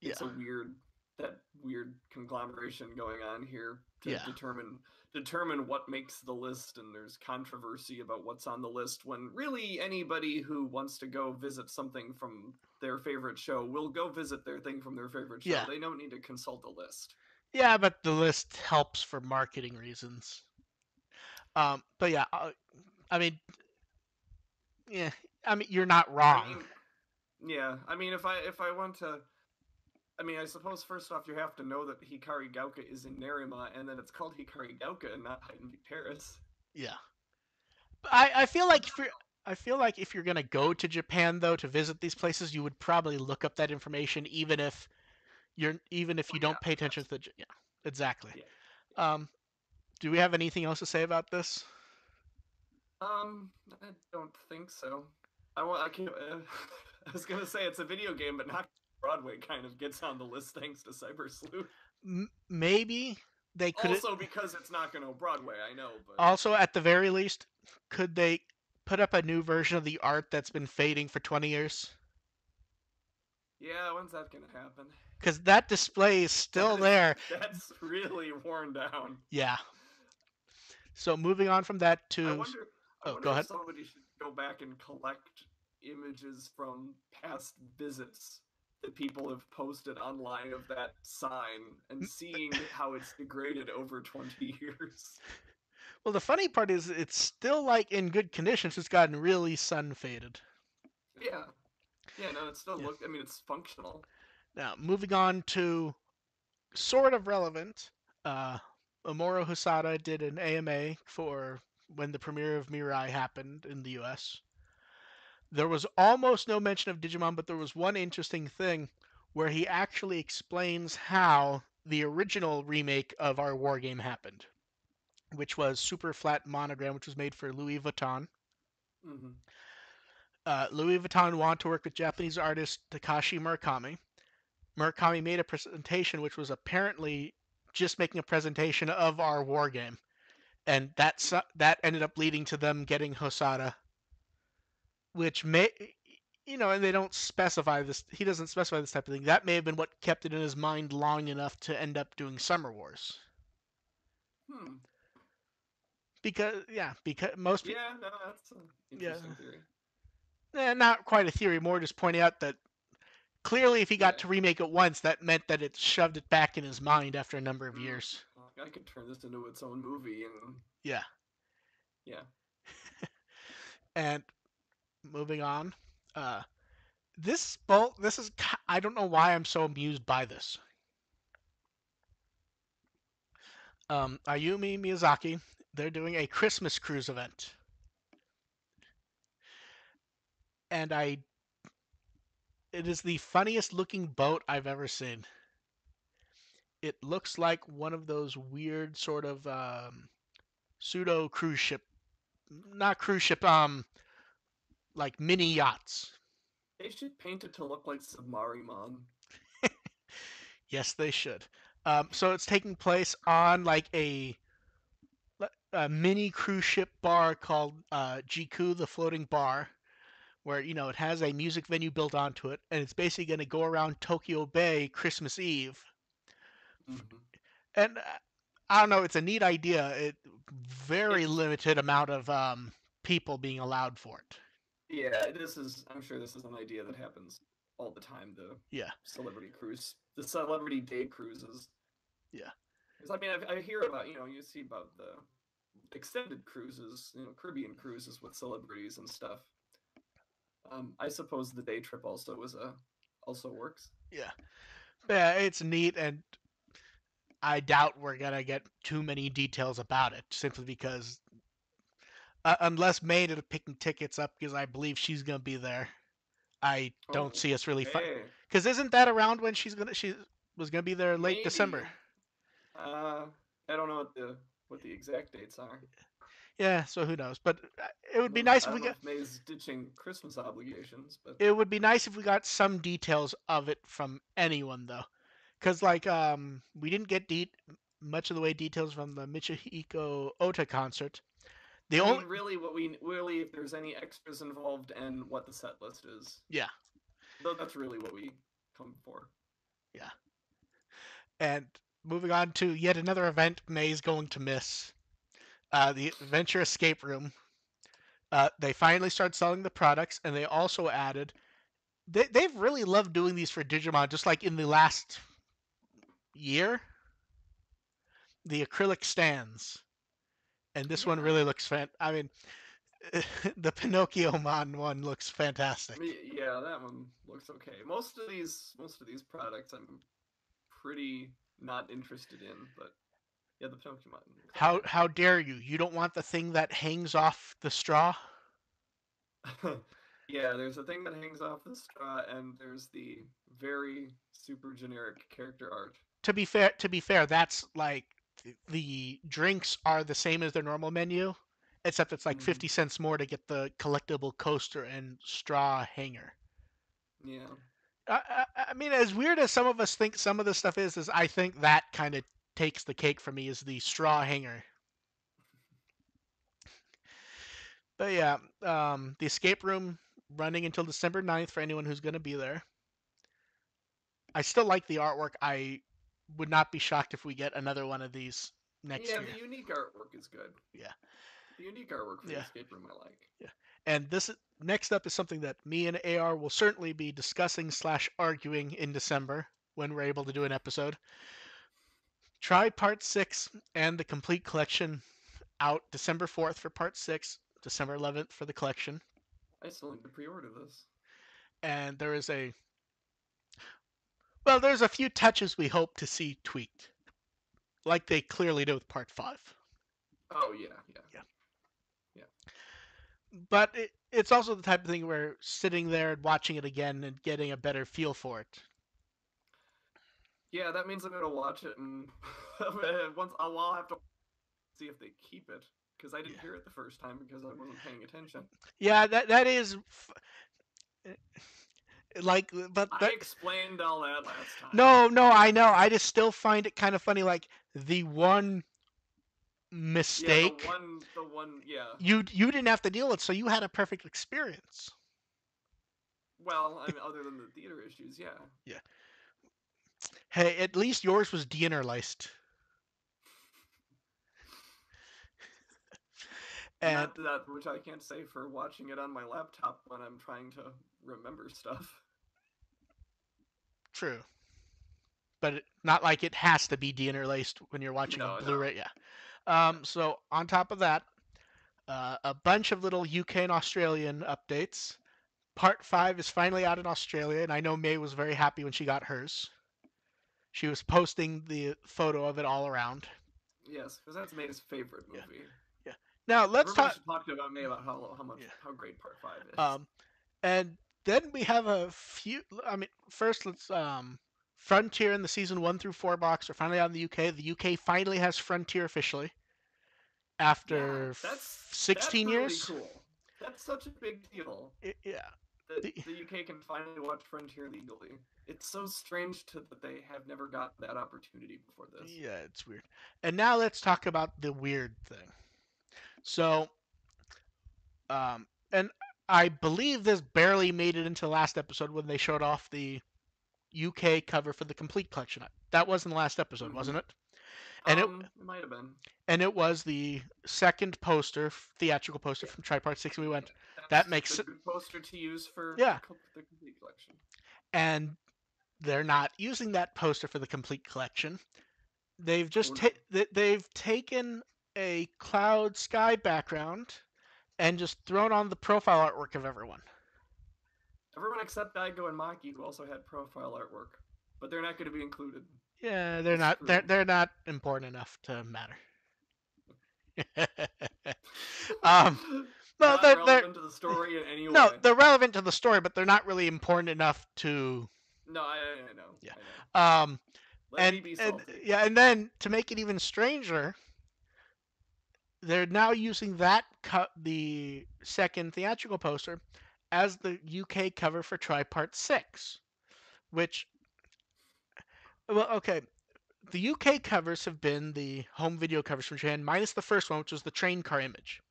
Yeah, it's a weird that weird conglomeration going on here to yeah, determine what makes the list, and there's controversy about what's on the list when really anybody who wants to go visit something from their favorite show will go visit their thing from their favorite show. yeah, They don't need to consult a list. yeah. But the list helps for marketing reasons. But yeah, I mean, yeah, I mean, you're not I wrong. mean, yeah, I mean if I want to, I mean, I suppose first off you have to know that Hikari Gauka is in Nerima and that it's called Hikari Gauka and not Hidden View Terrace. Yeah, I feel like if you're gonna go to Japan though to visit these places, you would probably look up that information, even if Well, you yeah, don't pay attention yes, to yeah, exactly. yeah, yeah. Um, do we have anything else to say about this? I don't think so. I want. I can. I was gonna say it's a video game, but not Broadway kind of gets on the list thanks to Cyber Sleuth. Maybe they could. Also because it's not gonna Broadway, I know, but Also, at the very least, could they put up a new version of the art that's been fading for 20 years? yeah, when's that gonna happen? Because that display is still That is there. that's really worn down. Yeah. So moving on from that I to, wonder. I oh, wonder go if ahead. somebody should go back and collect images from past visits that people have posted online of that sign and seeing how it's degraded over 20 years. Well, the funny part is it's still like in good condition. It's just gotten really sun faded. Yeah. Yeah, no, it still Yeah. look. I mean, it's functional. Now moving on to sort of relevant. Amuro Hosada did an AMA for when the premiere of Mirai happened in the U.S. There was almost no mention of Digimon, but there was one interesting thing where he actually explains how the original remake of our war game happened, which was Super Flat Monogram, which was made for Louis Vuitton. Hmm. Louis Vuitton wanted to work with Japanese artist Takashi Murakami. Murakami made a presentation which was apparently just making a presentation of our war game. and that ended up leading to them getting Hosada, which may, and they don't specify this. He doesn't specify this type of thing. That may have been what kept it in his mind long enough to end up doing Summer Wars. Hmm. Because most people, Yeah, no, that's an yeah, interesting theory. not quite a theory, more just pointing out that clearly, if he got Yeah. to remake it once, that meant that it shoved it back in his mind after a number of Mm. years. I could turn this into its own movie, and Yeah, yeah. and moving on, uh, this is I don't know why I'm so amused by this. Ayumi Miyazaki, they're doing a Christmas cruise event, and it is the funniest looking boat I've ever seen. It looks like one of those weird sort of pseudo cruise ship, not cruise ship, like mini yachts. They should paint it to look like Submarimon. Yes, they should. So it's taking place on like a mini cruise ship bar called Jiku, the floating bar, where it has a music venue built onto it, and it's basically going to go around Tokyo Bay Christmas Eve. Mm-hmm. And I don't know, it's a neat idea. It very It's limited amount of people being allowed for it. yeah. This is. I'm sure this is an idea that happens all the time. Yeah, The celebrity day cruises. yeah, Because I mean, I hear about you see about the extended cruises, Caribbean cruises with celebrities and stuff. I suppose the day trip also works. yeah. Yeah, it's neat, and I doubt we're gonna get too many details about it, simply because unless May ended up picking tickets up, because I believe she's gonna be there. I don't Oh, see us really hey, because isn't that around when she was gonna be there late maybe. December? Uh, I don't know what the exact dates are. Yeah, so who knows? But it would be No, nice I if we don't know got if May's ditching Christmas obligations, but it would be nice if we got some details of it from anyone though, because like we didn't get much of the way details from the Michihiko Ota concert. The I only mean, really, if there's any extras involved and what the set list is, yeah, though, that's really what we come for. yeah. And moving on to yet another event May's going to miss. The Adventure Escape Room. They finally started selling the products, and they also added. They've really loved doing these for Digimon, just like in the last year. The acrylic stands, and this one Yeah, really looks I mean, the Pinocchio Mon one looks fantastic. yeah, that one looks okay. Most of these products, I'm pretty not interested in, but yeah, the Pokemon looks How dare you? You don't want the thing that hangs off the straw? okay. Yeah, there's a thing that hangs off the straw, and there's the very super generic character art. To be fair, that's like the drinks are the same as their normal menu, except it's like Mm-hmm. 50 cents more to get the collectible coaster and straw hanger. Yeah. I mean, as weird as some of us think some of this stuff is I think that kind of takes the cake for me is the straw hanger. But yeah, the escape room running until December 9th for anyone who's going to be there. I still like the artwork. I would not be shocked if we get another one of these next Yeah, the year. unique artwork is good. Yeah, The unique artwork for the yeah, escape room I like. yeah. And this next up is something that me and AR will certainly be discussing slash arguing in December when we're able to do an episode. Try Part 6 and the complete collection out December 4th for Part 6, December 11th for the collection. I still need to pre-order this. And there's a few touches we hope to see tweaked, like they clearly did with Part 5. Oh yeah, yeah, Yeah. yeah. But it's also the type of thing where sitting there and watching it again and getting a better feel for it. Yeah, that means I'm gonna watch it and once I'll have to see if they keep it because I didn't Yeah. hear it the first time because I wasn't paying attention. Yeah, that is like, but I that explained all that last time. no, no, I know. I just still find it kind of funny. Like the one Yeah, mistake, yeah. you didn't have to deal with, so you had a perfect experience. Well, I mean, other than the theater issues, yeah. Yeah. Hey, at least yours was Dienerleist. And Not that, which I can't say for watching it on my laptop when I'm trying to remember stuff. true, but not like it has to be Dienerleist when you're watching a No, no. Blu-ray. Yeah. Yeah. So on top of that, a bunch of little UK and Australian updates. Part 5 is finally out in Australia, and I know May was very happy when she got hers. She was posting the photo of it all around. Yes, because that's May's favorite Yeah, movie. yeah. Now let's Everybody talk. should talk about May about how much Yeah. how great Part 5 is. Um, and then we have a few. I mean, first let's Frontier in the season 1 through 4 box are finally out in the UK. The UK finally has Frontier officially Yeah, after that's 16 really years. cool. That's such a big deal Yeah. that The, the UK can finally watch Frontier legally. It's so strange that they have never got that opportunity before this. yeah, it's weird. And now let's talk about the weird thing. So, and I believe this barely made it into the last episode when they showed off the UK cover for the complete collection. That wasn't the last episode, Mm-hmm. wasn't it? And it It might have been. and it was the second poster, theatrical poster Yeah, from Tripart 6, and we went, that that's makes a it, good poster to use for yeah. the complete collection. And they're not using that poster for the complete collection. They've Oh just no! they've taken a cloud sky background and just thrown on the profile artwork of everyone. Everyone except Daigo and Maki, who also had profile artwork, but they're not going to be included. Yeah, It's true. they're not important enough to matter. um, no, Not they're relevant to the story in any no, way. they're relevant to the story, but they're not really important enough to No, I know, yeah. I know. Um, Let me be salty. and then to make it even stranger, they're now using the second theatrical poster as the UK cover for Tripart 6, which well, okay, the UK covers have been the home video covers from Japan minus the first one, which was the train car image.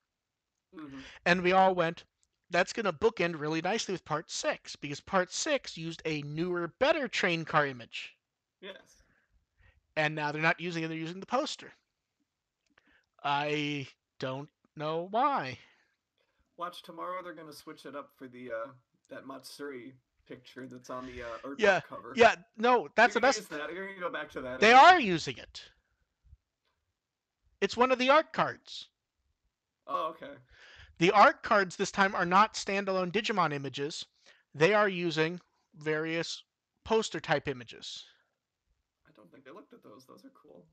Mm-hmm. And we all went, that's going to bookend really nicely with part 6 because part 6 used a newer, better train car image. Yes. And now they're not using it, they're using the poster. I don't know why. Watch tomorrow. They're going to switch it up for the that Matsuri picture that's on the art Yeah, book cover. yeah, no, that's They're the going to best. use that. They're going to go back to that They image. are using it. It's one of the art cards. Oh, okay. The art cards this time are not standalone Digimon images. They are using various poster type images. I don't think they looked at those. Those are cool.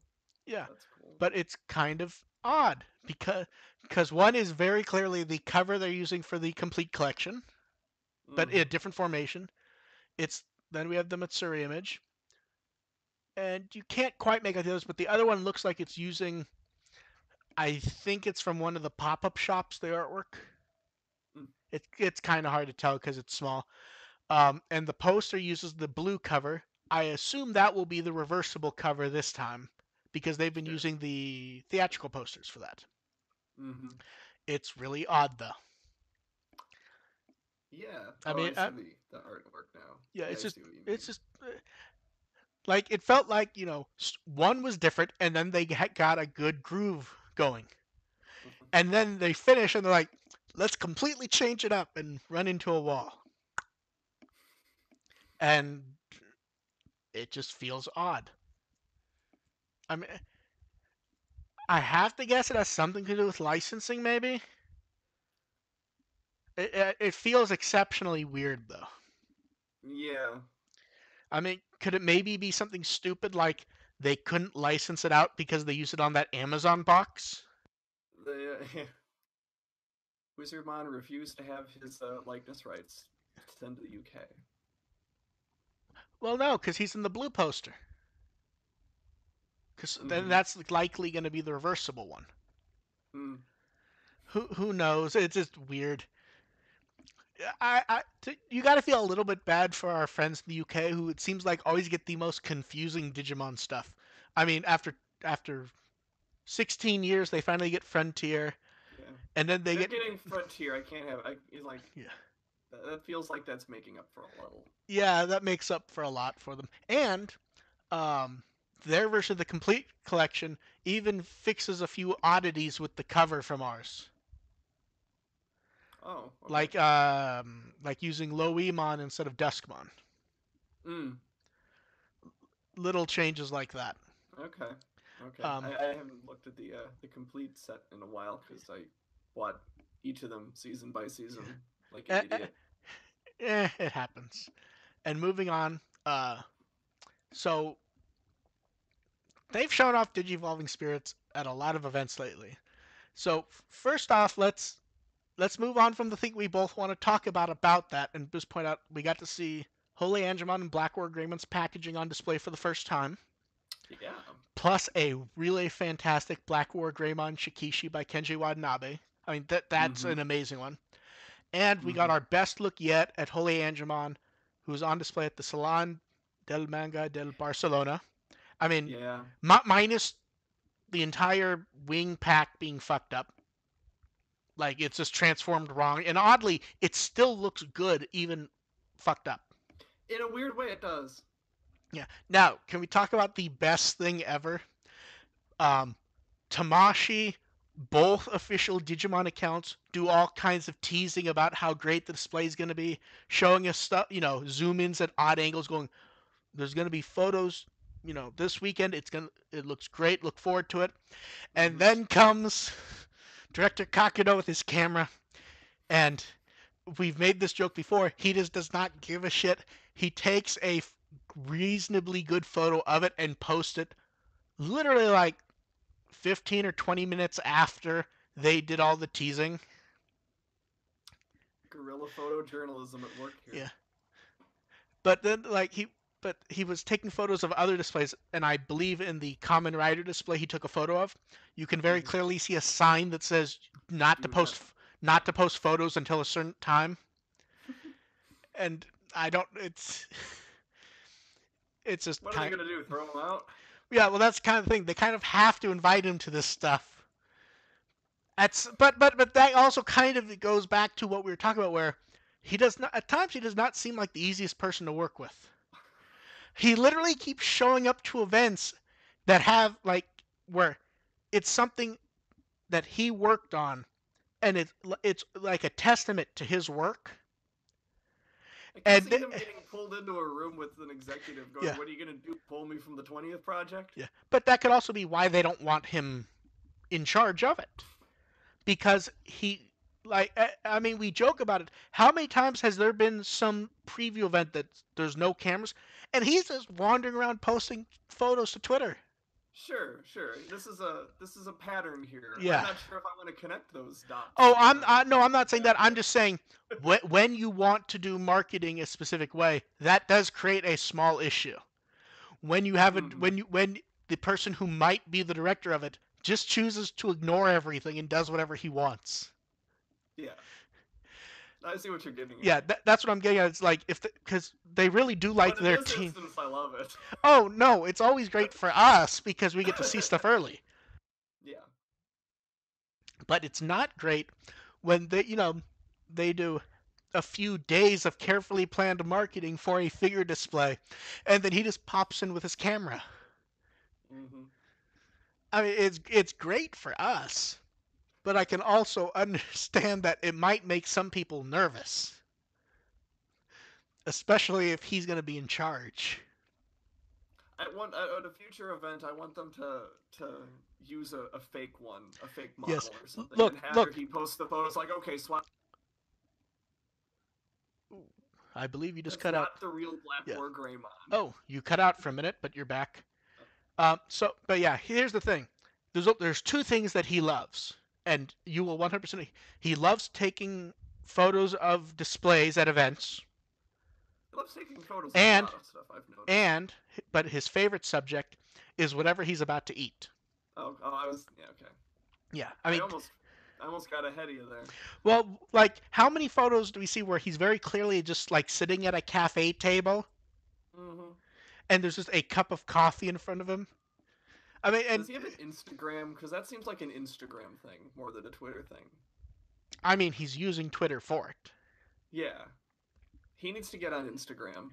Yeah, That's cool. but it's kind of odd because one is very clearly the cover they're using for the complete collection, but in a Mm-hmm. different formation. It's then we have the Matsuri image, and you can't quite make out the others, but the other one looks like it's using. I think it's from one of the pop-up shops. The artwork. Mm. It's kind of hard to tell because it's small. And the poster uses the blue cover. I assume that will be the reversible cover this time because they've been Sure. using the theatrical posters for that. Mm-hmm. It's really odd though. Yeah. I Oh, mean, I see the artwork now. yeah, Yeah, I see what you it's mean. just like it felt like one was different, and then they got a good groove going, and then they finish and they're like, let's completely change it up and run into a wall, and it just feels odd. I mean, I have to guess it has something to do with licensing, maybe. It feels exceptionally weird though. Yeah. I mean, could it maybe be something stupid like they couldn't license it out because they use it on that Amazon box? The Wizardmon refused to have his likeness rights sent to the UK. Well, no, because he's in the blue poster. Because then Mm-hmm. that's likely going to be the reversible one. Mm. Who knows? It's just weird. You got to feel a little bit bad for our friends in the UK who it seems like always get the most confusing Digimon stuff. I mean, after 16 years, they finally get Frontier, Yeah, and then they they're get getting Frontier. I can't have. I it's like yeah, that feels like that's making up for a little. yeah, that makes up for a lot for them. And um, their version of the complete collection even fixes a few oddities with the cover from ours, Oh, okay. like using Loemon instead of Duskmon. Mm, Little changes like that. okay. Okay. Um, I haven't looked at the complete set in a while because I bought each of them season by season like an eh, idiot. it happens. And moving on, so they've shown off Digivolving Spirits at a lot of events lately. So first off, let's move on from the thing we both want to talk about that, and just point out we got to see Holy Angemon and Black War Greymon's packaging on display for the first time, Yeah. plus a really fantastic Black War Greymon Shikishi by Kenji Watanabe. I mean that's Mm-hmm. an amazing one. And we got Mm-hmm. our best look yet at Holy Angemon, who's on display at the Salon del Manga del Barcelona. I mean, Yeah. minus the entire wing pack being fucked up. Like it's just transformed wrong, and oddly, it still looks good even fucked up. In a weird way, it does. Yeah. Now, can we talk about the best thing ever? Um, Tamashi, both official Digimon accounts do all kinds of teasing about how great the display is going to be, showing us stuff, zoom ins at odd angles, going, "There's going to be photos, this weekend. It looks great. Look forward to it." And Mm-hmm. then comes director Kakudo with his camera, and we've made this joke before. He just does not give a shit. He takes a reasonably good photo of it and posts it literally like 15 or 20 minutes after they did all the teasing. Guerrilla photojournalism at work here. Yeah. But then he was taking photos of other displays, and I believe in the Common Rider display he took a photo of, you can very Mm-hmm. clearly see a sign that says not to Do not. not to post photos until a certain time. And I don't it's just What are they gonna do? Throw them out? yeah, well that's kind of the thing. They kind of have to invite him to this stuff. But that also kind of goes back to what we were talking about, where he does not at times he does not seem like the easiest person to work with. He literally keeps showing up to events that have like where it's something that he worked on, and it's like a testament to his work. I can And see him getting pulled into a room with an executive going, yeah, "What are you gonna do? Pull me from the 20th project?" yeah, but that could also be why they don't want him in charge of it, because he like I mean we joke about it. How many times has there been some preview event that there's no cameras and he's just wandering around posting photos to Twitter? Sure, sure. This is a pattern here. I'm Yeah. not sure if I want to connect those Oh, dots no, I'm not saying that. I'm exactly. just saying when you want to do marketing a specific way, that does create a small issue. When you have a Mm-hmm. when the person who might be the director of it just chooses to ignore everything and does whatever he wants. Yeah, I see what you're getting Yeah, at. that's what I'm getting at. It's like if because they really do like But in their this team. instance, I love it. Oh no, it's always great for us because we get to see stuff early. Yeah. But it's not great when they do a few days of carefully planned marketing for a figure display, and then he just pops in with his camera. Mm-hmm. I mean, it's great for us, but I can also understand that it might make some people nervous, especially if he's going to be in charge. At a future event, I want them to use a fake one, a fake Yes. model or something, and after Look. he posts the photos, like, okay, swap. I believe you just That's cut out. not the real Black Yeah. War Greymon. Oh, you cut out for a minute, but you're back. But yeah, here's the thing. There's two things that he loves, and you will 100%. He loves taking photos of displays at events, He loves taking photos of a and lot of stuff, I've noticed. and but his favorite subject is whatever he's about to eat. Oh, I was yeah, okay. Yeah, I I mean, almost I almost got ahead of you there. well, like how many photos do we see where he's very clearly just like sitting at a cafe table Mm-hmm. and there's just a cup of coffee in front of him? I mean, and Does he have an Instagram? Because that seems like an Instagram thing more than a Twitter thing. I mean, he's using Twitter for it. Yeah, he needs to get on Instagram.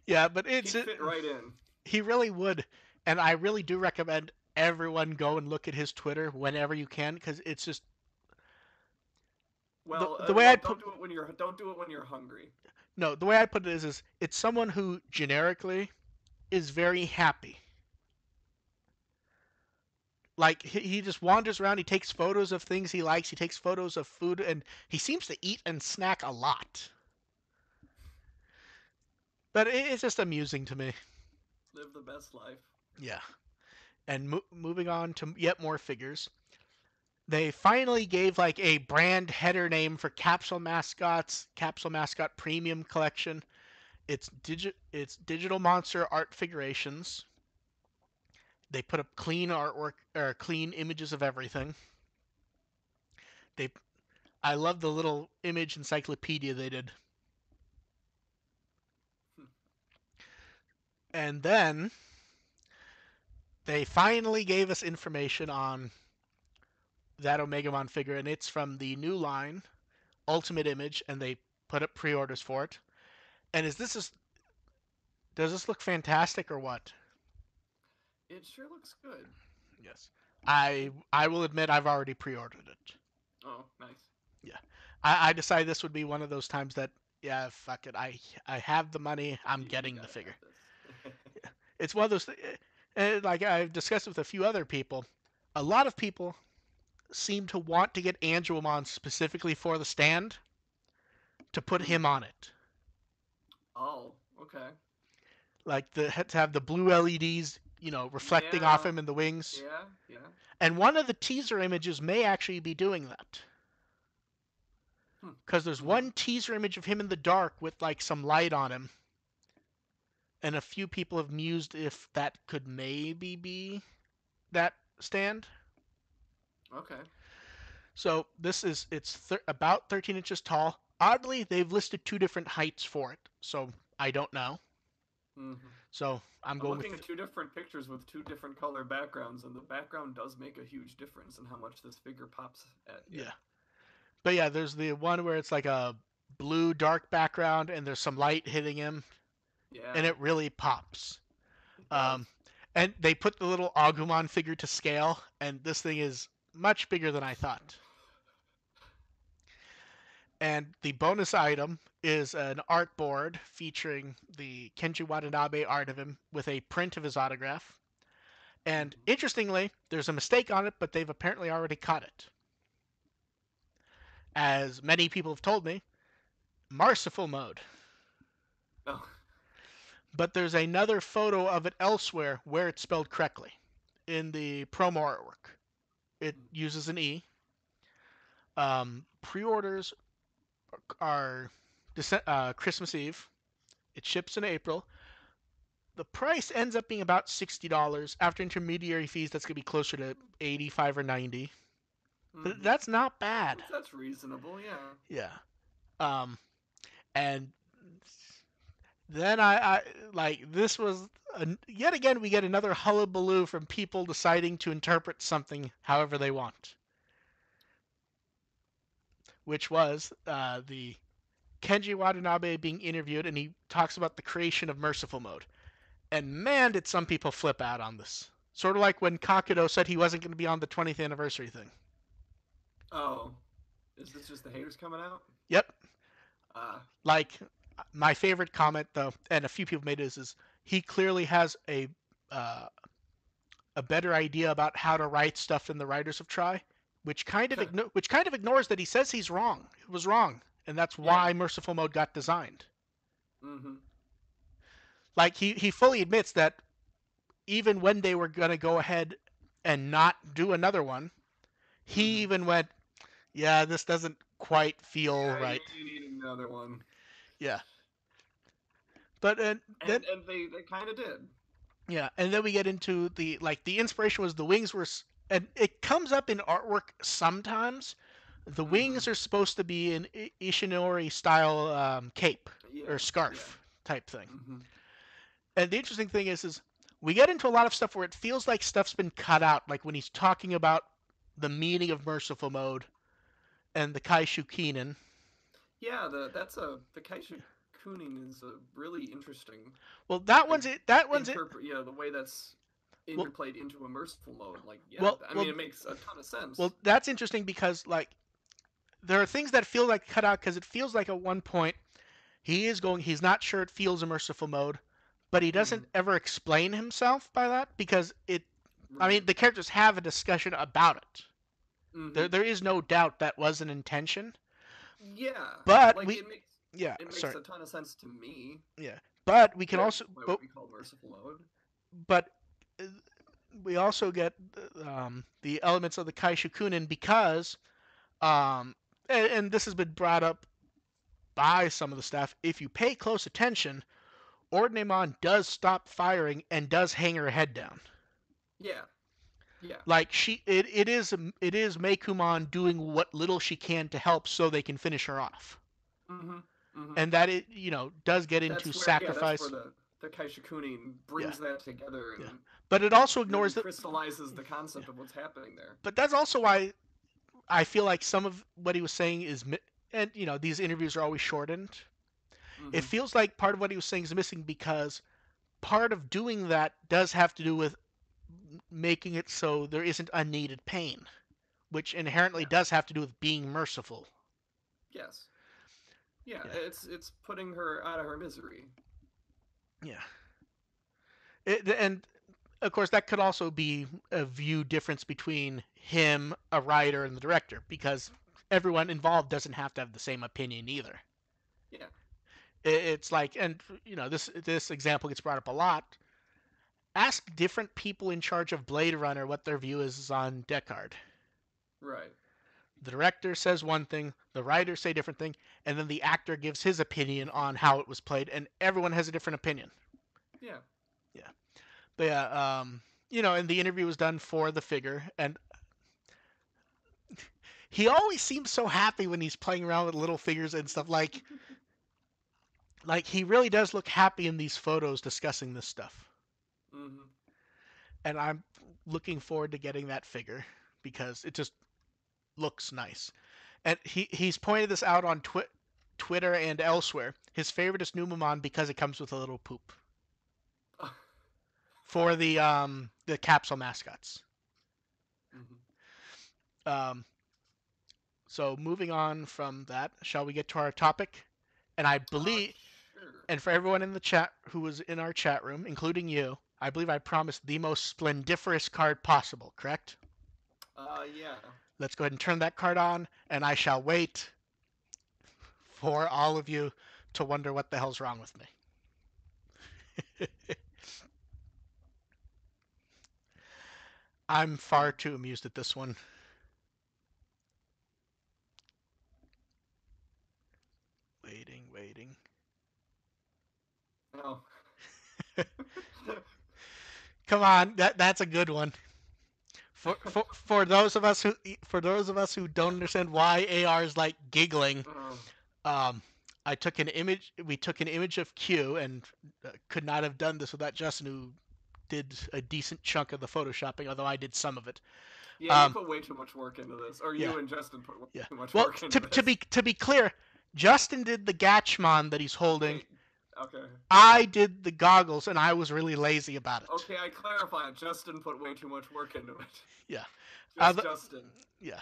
Yeah, but He'd fit right in. he really would, and I really do recommend everyone go and look at his Twitter whenever you can because it's just the way Well, I'd put don't do it when you're hungry. no the way I put it is it's someone who generically is very happy. Like he just wanders around. He takes photos of things he likes. He takes photos of food, and he seems to eat and snack a lot. But it's just amusing to me. Live the best life. Yeah. And moving on to yet more figures, they finally gave like a brand header name for Capsule Mascots, Capsule Mascot Premium Collection. It's Digital Monster Art Figurations. They put up clean artwork or clean images of everything. They I love the little image encyclopedia they did. And then they finally gave us information on that Omegamon figure, and it's from the new line, Ultimate Image, and they put up pre-orders for it. And does this look fantastic or what? It sure looks good. Yes. It I will admit I've already pre-ordered it. Oh, nice. Yeah. I decided this would be one of those times that yeah, fuck it. I have the money. I'm You getting the gotta figure. have this. It's one of those like I've discussed with a few other people. A lot of people seem to want to get Angelmon specifically for the stand to put Hmm. him on it. Oh, okay. Like to have the blue LEDs, reflecting off Yeah, him in the wings. yeah. And one of the teaser images may actually be doing that. Hmm. Because there's Hmm. one teaser image of him in the dark with like some light on him, and a few people have mused if that could maybe be that stand. Okay. So it's about 13 inches tall. Oddly, they've listed two different heights for it, so I don't know. Hmm. So I'm I'm going with looking at two different pictures with two different color backgrounds, and the background does make a huge difference in how much this figure pops at you. yeah. But yeah, there's the one where it's like a blue dark background and there's some light hitting him, and Yeah, it really pops. it Um, does. and they put the little Agumon figure to scale, and this thing is much bigger than I thought. And the bonus item is an art board featuring the Kenji Watanabe art of him with a print of his autograph. And Hmm. interestingly, there's a mistake on it, but they've apparently already caught it. As many people have told me, Merciful Mode. Oh. But there's another photo of it elsewhere where it's spelled correctly in the promo artwork. It uses an E. Pre-orders are Christmas Eve. It ships in April. The price ends up being about $60 after intermediary fees. That's gonna be closer to 85 or 90. But Hmm. that's not bad. That's reasonable. Yeah. Yeah. Um, and then I like this was yet again we get another hullabaloo from people deciding to interpret something however they want, which was the Kenji Watanabe being interviewed, and he talks about the creation of Merciful Mode. And man, did some people flip out on this. Sort of like when Kakudo said he wasn't going to be on the 20th anniversary thing. Oh, is this just the haters coming out? Yep. Ah. Like my favorite comment though, and a few people made it is he clearly has uh, a better idea about how to write stuff than the writers have tried, which kind of ignores that he says he's wrong. It was wrong, and that's Yeah. why Merciful Mode got designed. Hmm. Like he fully admits that even when they were gonna go ahead and not do another one, he Hmm. even went, "Yeah, this doesn't quite feel Yeah, right." you need another one. Yeah, but then And they kind of did. yeah, and then we get into the inspiration was the wings were, and it comes up in artwork sometimes. The Hmm. wings are supposed to be an Ishinori style cape or Yeah. Yeah. scarf type thing. Hmm. And the interesting thing is we get into a lot of stuff where it feels like stuff's been cut out, like when he's talking about the meaning of merciful mode and the Kaishu Kinen. Yeah, the Kaisha Kunin is a really interesting Well, that like one's it. That one's it. interpret the way that's Well, interplayed into a merciful mode. Like, yeah, well, I mean, well, it makes a ton of sense. well. That's interesting because like there are things that feel like cut out because it feels like at one point he is going. He's not sure it feels a merciful mode, but he Mm-hmm. doesn't ever explain himself by that because it. I Right. mean, the characters have a discussion about it. Mm-hmm. There is no doubt that was an intention, Yeah, but like we. Yeah, it makes sorry. a ton of sense to me. Yeah, but we can That also, what would be called merciful mode. but uh, we also get the elements of the Kaishukunin because, um, and this has been brought up by some of the staff. If you pay close attention, Ordnemon does stop firing and does hang her head down. Yeah, yeah. Like it is Meikumon doing what little she can to help so they can finish her off, Mm-hmm. Mm-hmm. and that it does get into That's where sacrifice. the Kaishakunin Yeah, brings that together yeah, and but it also really ignores that. crystallizes the Yeah, concept of what's happening there. but that's also why I feel like some of what he was saying is, and these interviews are always shortened. It Mm-hmm. feels like part of what he was saying is missing because part of doing that does have to do with making it so there isn't unneeded pain, which inherently Yeah. does have to do with being merciful. Yes. Yeah. Yeah, It's putting her out of her misery. yeah. And of course, that could also be a view difference between him, a writer, and the director, because everyone involved doesn't have to have the same opinion either. Yeah. It's like, and this example gets brought up a lot. Ask different people in charge of Blade Runner what their view is on Deckard. Right. The director says one thing, the writers say a different thing, and then the actor gives his opinion on how it was played, and everyone has a different opinion. Yeah. Yeah, but yeah, and the interview was done for the figure, and he always seems so happy when he's playing around with little figures and stuff. Like he really does look happy in these photos discussing this stuff, Mm-hmm. and I'm looking forward to getting that figure because it just looks nice. And he's pointed this out on Twitter and elsewhere. His favorite is Numamon because it comes with a little poop for the capsule mascots. Mm-hmm. Um, so moving on from that, shall we get to our topic? And I believe, Sure. and for everyone in the chat who was in our chat room, including you, I believe I promised the most splendiferous card possible. Correct? Yeah. Let's go ahead and turn that card on, and I shall wait for all of you to wonder what the hell's wrong with me. I'm far Hmm. too amused at this one. Waiting, waiting. Oh. Come on, that's a good one. For those of us who don't understand why AR is like giggling, Oh. um, I took an image. We took an image of Q, and could not have done this without Justin, who did a decent chunk of the photoshopping, although I did some of it. Yeah, you Um, put way too much work into this, or yeah, you and Justin put way yeah. too much Well, work to into to this. be to be clear, Justin did the Gatchmon that he's holding. Okay. Okay. I did the goggles, and I was really lazy about it. Okay, I clarify. Justin put way too much work into it. Yeah. Just The, Justin. yeah.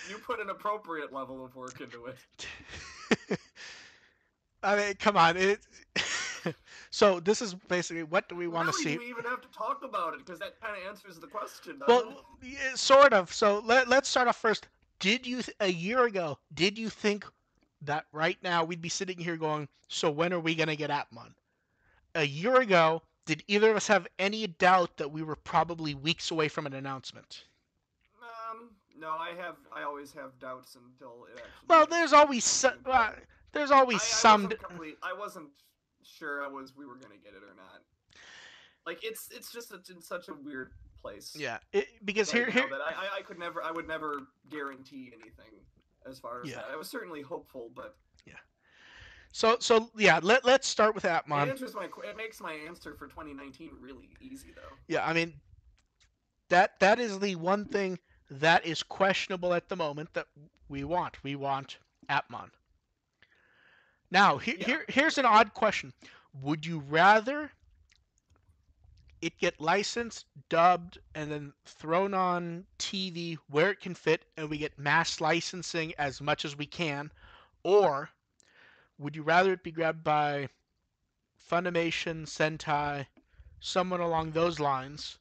You put an appropriate level of work into it. I mean, come on. So this is basically what do we want to Really, see? do we even have to talk about it? Because that kind of answers the question, doesn't it? Well, yeah, sort of. So let's start off first. Did you a year ago? Did you think that right now we'd be sitting here going, so when are we gonna get Atmon? A year ago, did either of us have any doubt that we were probably weeks away from an announcement? No, I have. I always have doubts until it actually Well, gets something done. there's always I some. wasn't complete. I wasn't sure we were gonna get it or not. Like it's just in such a weird place Yeah, because right here now that I would never guarantee anything as far as yeah that. I was certainly hopeful, but yeah. So yeah, let's start with It Atmon. answers my. It makes my answer for 2019 really easy though. Yeah, I mean that is the one thing that is questionable at the moment that we want. We want Atmon. Now, Yeah, here's an odd question. Would you rather it get licensed, dubbed, and then thrown on TV where it can fit, and we get mass licensing as much as we can? Or would you rather it be grabbed by Funimation, Sentai, someone along those lines,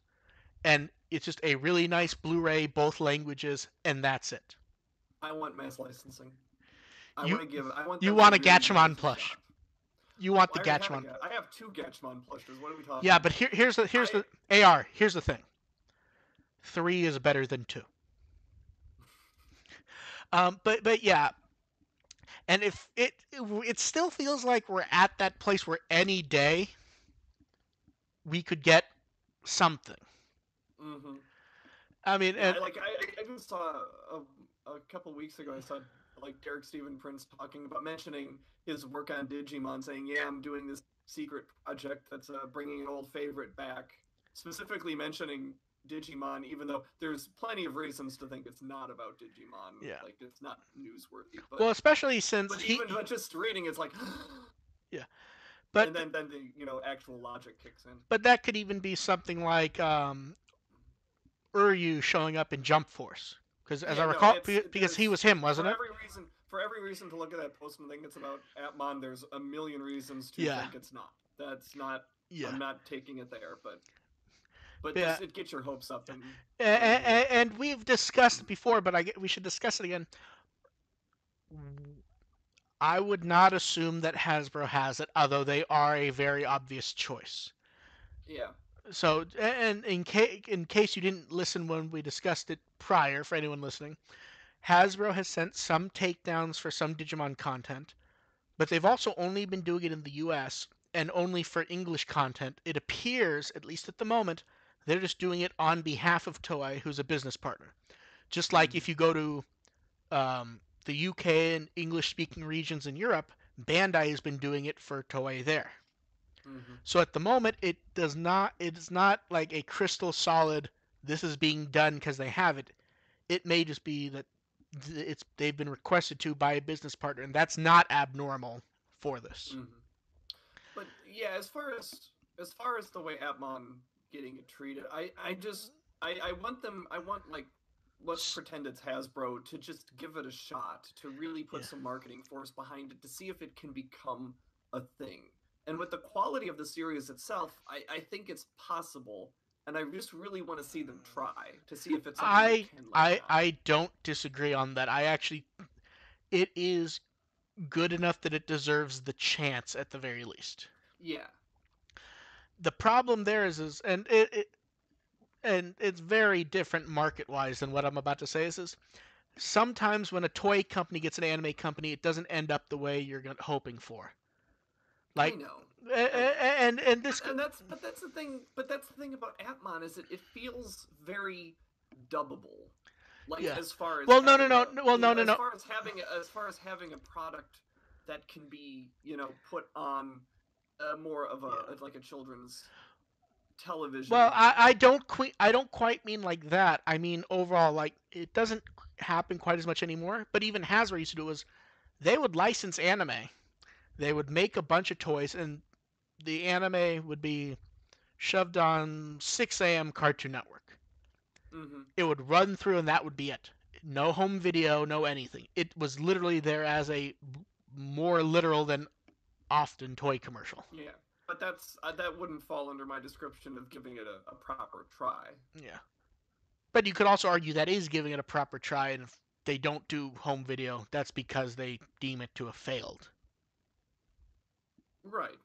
and it's just a really nice Blu-ray, both languages, and that's it? I want mass licensing. I You want to give. I want you them to want a really give Gatchaman this a plush. shot. You want the I already have a Gatchaman. Gat. I have two Gatchmon plushes. What are we talking Yeah, but about? here's I the AR. Here's the thing. 3 is better than 2. But yeah, and if it still feels like we're at that place where any day we could get something. mm-hmm. I mean, Yeah, and I just saw a couple weeks ago. I saw like Derek Stephen Prince talking about mentioning his work on Digimon, saying, "Yeah, I'm doing this secret project that's bringing an old favorite back." Specifically mentioning Digimon, even though there's plenty of reasons to think it's not about Digimon, yeah. like it's not newsworthy. Well, especially since But even but just reading, it's like, yeah, and but then the actual logic kicks in. but that could even be something like Uryu showing up in Jump Force, because as I Yeah, no, recall, it's because he there's was him, wasn't it? for every reason to look at that post and think it's about Atmon. There's a million reasons to Yeah, think it's not. That's not. yeah, I'm not taking it there, but yeah. just it gets your hopes up Yeah. and you know. And we've discussed it before, but we should discuss it again. I would not assume that Hasbro has it, although they are a very obvious choice. Yeah. So, and in case you didn't listen when we discussed it prior, for anyone listening, Hasbro has sent some takedowns for some Digimon content, but they've also only been doing it in the US and only for English content. It appears, at least at the moment, they're just doing it on behalf of Toei, who's a business partner. Just like Mm-hmm. if you go to the UK and English speaking regions in Europe, Bandai has been doing it for Toei there. Mm-hmm. So at the moment, it is not like a crystal solid. This is being done because they have it. It may just be that they've been requested to by a business partner, and that's not abnormal for this. Mm-hmm. But yeah, as far as the way Atmon getting it treated, I just I want them. I want like let's pretend it's Hasbro to just give it a shot to really put Yeah. some marketing force behind it to see if it can become a thing. And with the quality of the series itself, I think it's possible. And I just really want to see them try to see if it's something they I can let I down. I don't disagree on that. I actually it is good enough that it deserves the chance at the very least. Yeah. The problem there is and it's very different market wise than what I'm about to say is sometimes when a toy company gets an anime company, it doesn't end up the way you're hoping for. I Like, know. I know. and this, But that's the thing about Atmon is it feels very dubbable. Like yeah. as far as Well, no, no, having no, a well, no, no, no. as far as having a product that can be put on more of Yeah. like a children's Well, television. I don't quite mean like that. I mean overall, like it doesn't happen quite as much anymore. But even Hasbro used to do was they would license anime. They would make a bunch of toys, and the anime would be shoved on 6 a.m. Cartoon Network. Mm-hmm. It would run through, and that would be it. No home video, no anything. It was literally there as a more literal than often toy commercial. Yeah, but that wouldn't fall under my description of giving it a proper try. Yeah. But you could also argue that is giving it a proper try, and if they don't do home video, that's because they deem it to have failed. Right,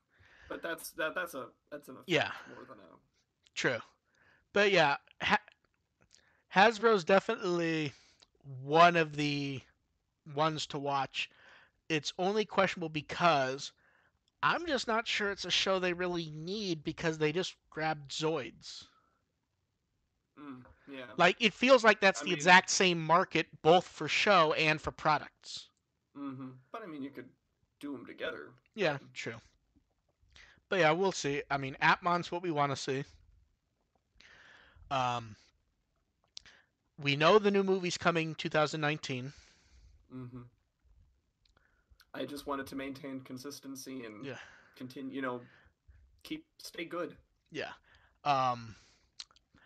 but that's an Yeah, effect more than a. true. But yeah, Hasbro's definitely one of the ones to watch. It's only questionable because I'm just not sure it's a show they really need because they just grabbed Zoids. Yeah, Like it feels like that's I the mean, exact same market both for show and for products. but I mean, you could. do them together. Yeah, But true. But yeah, we'll see. I mean, Atmon's what we want to see. Um, we know the new movie's coming 2019. hmm I just wanted to maintain consistency and Yeah, continue, keep stay good. yeah. Um,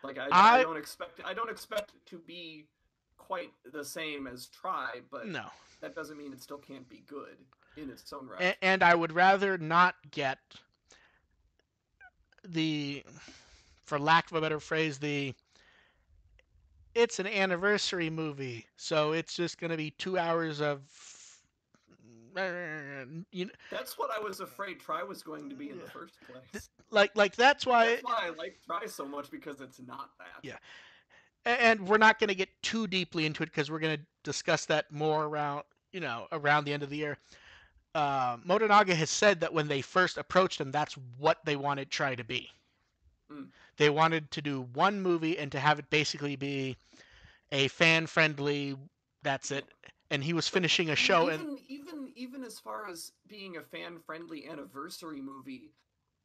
Like I I don't expect it to be quite the same as Try, but no, that doesn't mean it still can't be good in its own right. and I would rather not get the, for lack of a better phrase, the it's an anniversary movie, so it's just gonna be 2 hours of you know, That's what I was afraid Try was going to be in the first place. like that's That's why. why I like Try so much because it's not that. Yeah, and we're not gonna get too deeply into it because we're gonna discuss that more around around the end of the year. Motonaga has said that when they first approached him, that's what they wanted Try to be. Mm, They wanted to do one movie and to have it basically be a fan friendly. That's yeah. it. And he was But finishing a I mean, show, and even as far as being a fan friendly anniversary movie,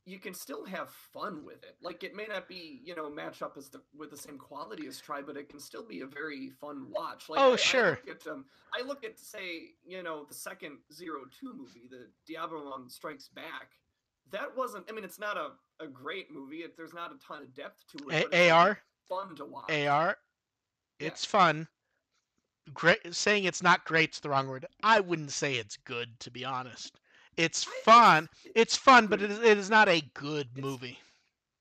you can still have fun with it. Like it may not be, match up with the same quality as Try, but it can still be a very fun watch. Like oh I sure, look at say, the second 02 movie, the Diablo Strikes Back. That wasn't. I mean, it's not a great movie. There's not a ton of depth to it, but it's like AR fun to watch. AR, Yeah, it's fun. Great, saying it's not great's the wrong word. I wouldn't say it's good, to be honest. It's fun. It's it's fun, but good. it is not a good It's movie.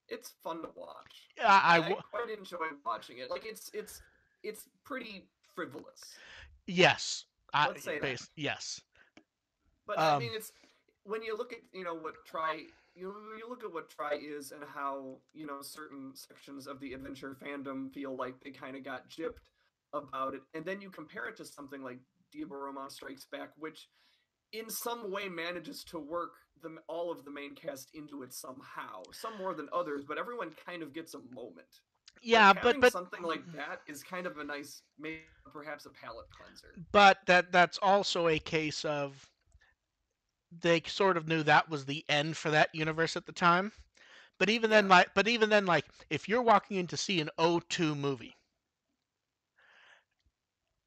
it's fun to watch. I I quite enjoy watching it. Like it's pretty frivolous. yes, Let's say that. yes. But I Um, mean, it's when you look at what Try you look at what Try is and how certain sections of the adventure fandom feel like they kind of got gypped about it, and then you compare it to something like Diaboroma Strikes Back, which in some way manages to work all of the main cast into it somehow. Some more than others, but everyone kind of gets a moment. Like yeah, having something like that is kind of a nice, maybe perhaps a palate cleanser. but that's also a case of they sort of knew that was the end for that universe at the time. Yeah. But even then, like if you're walking in to see an O2 movie,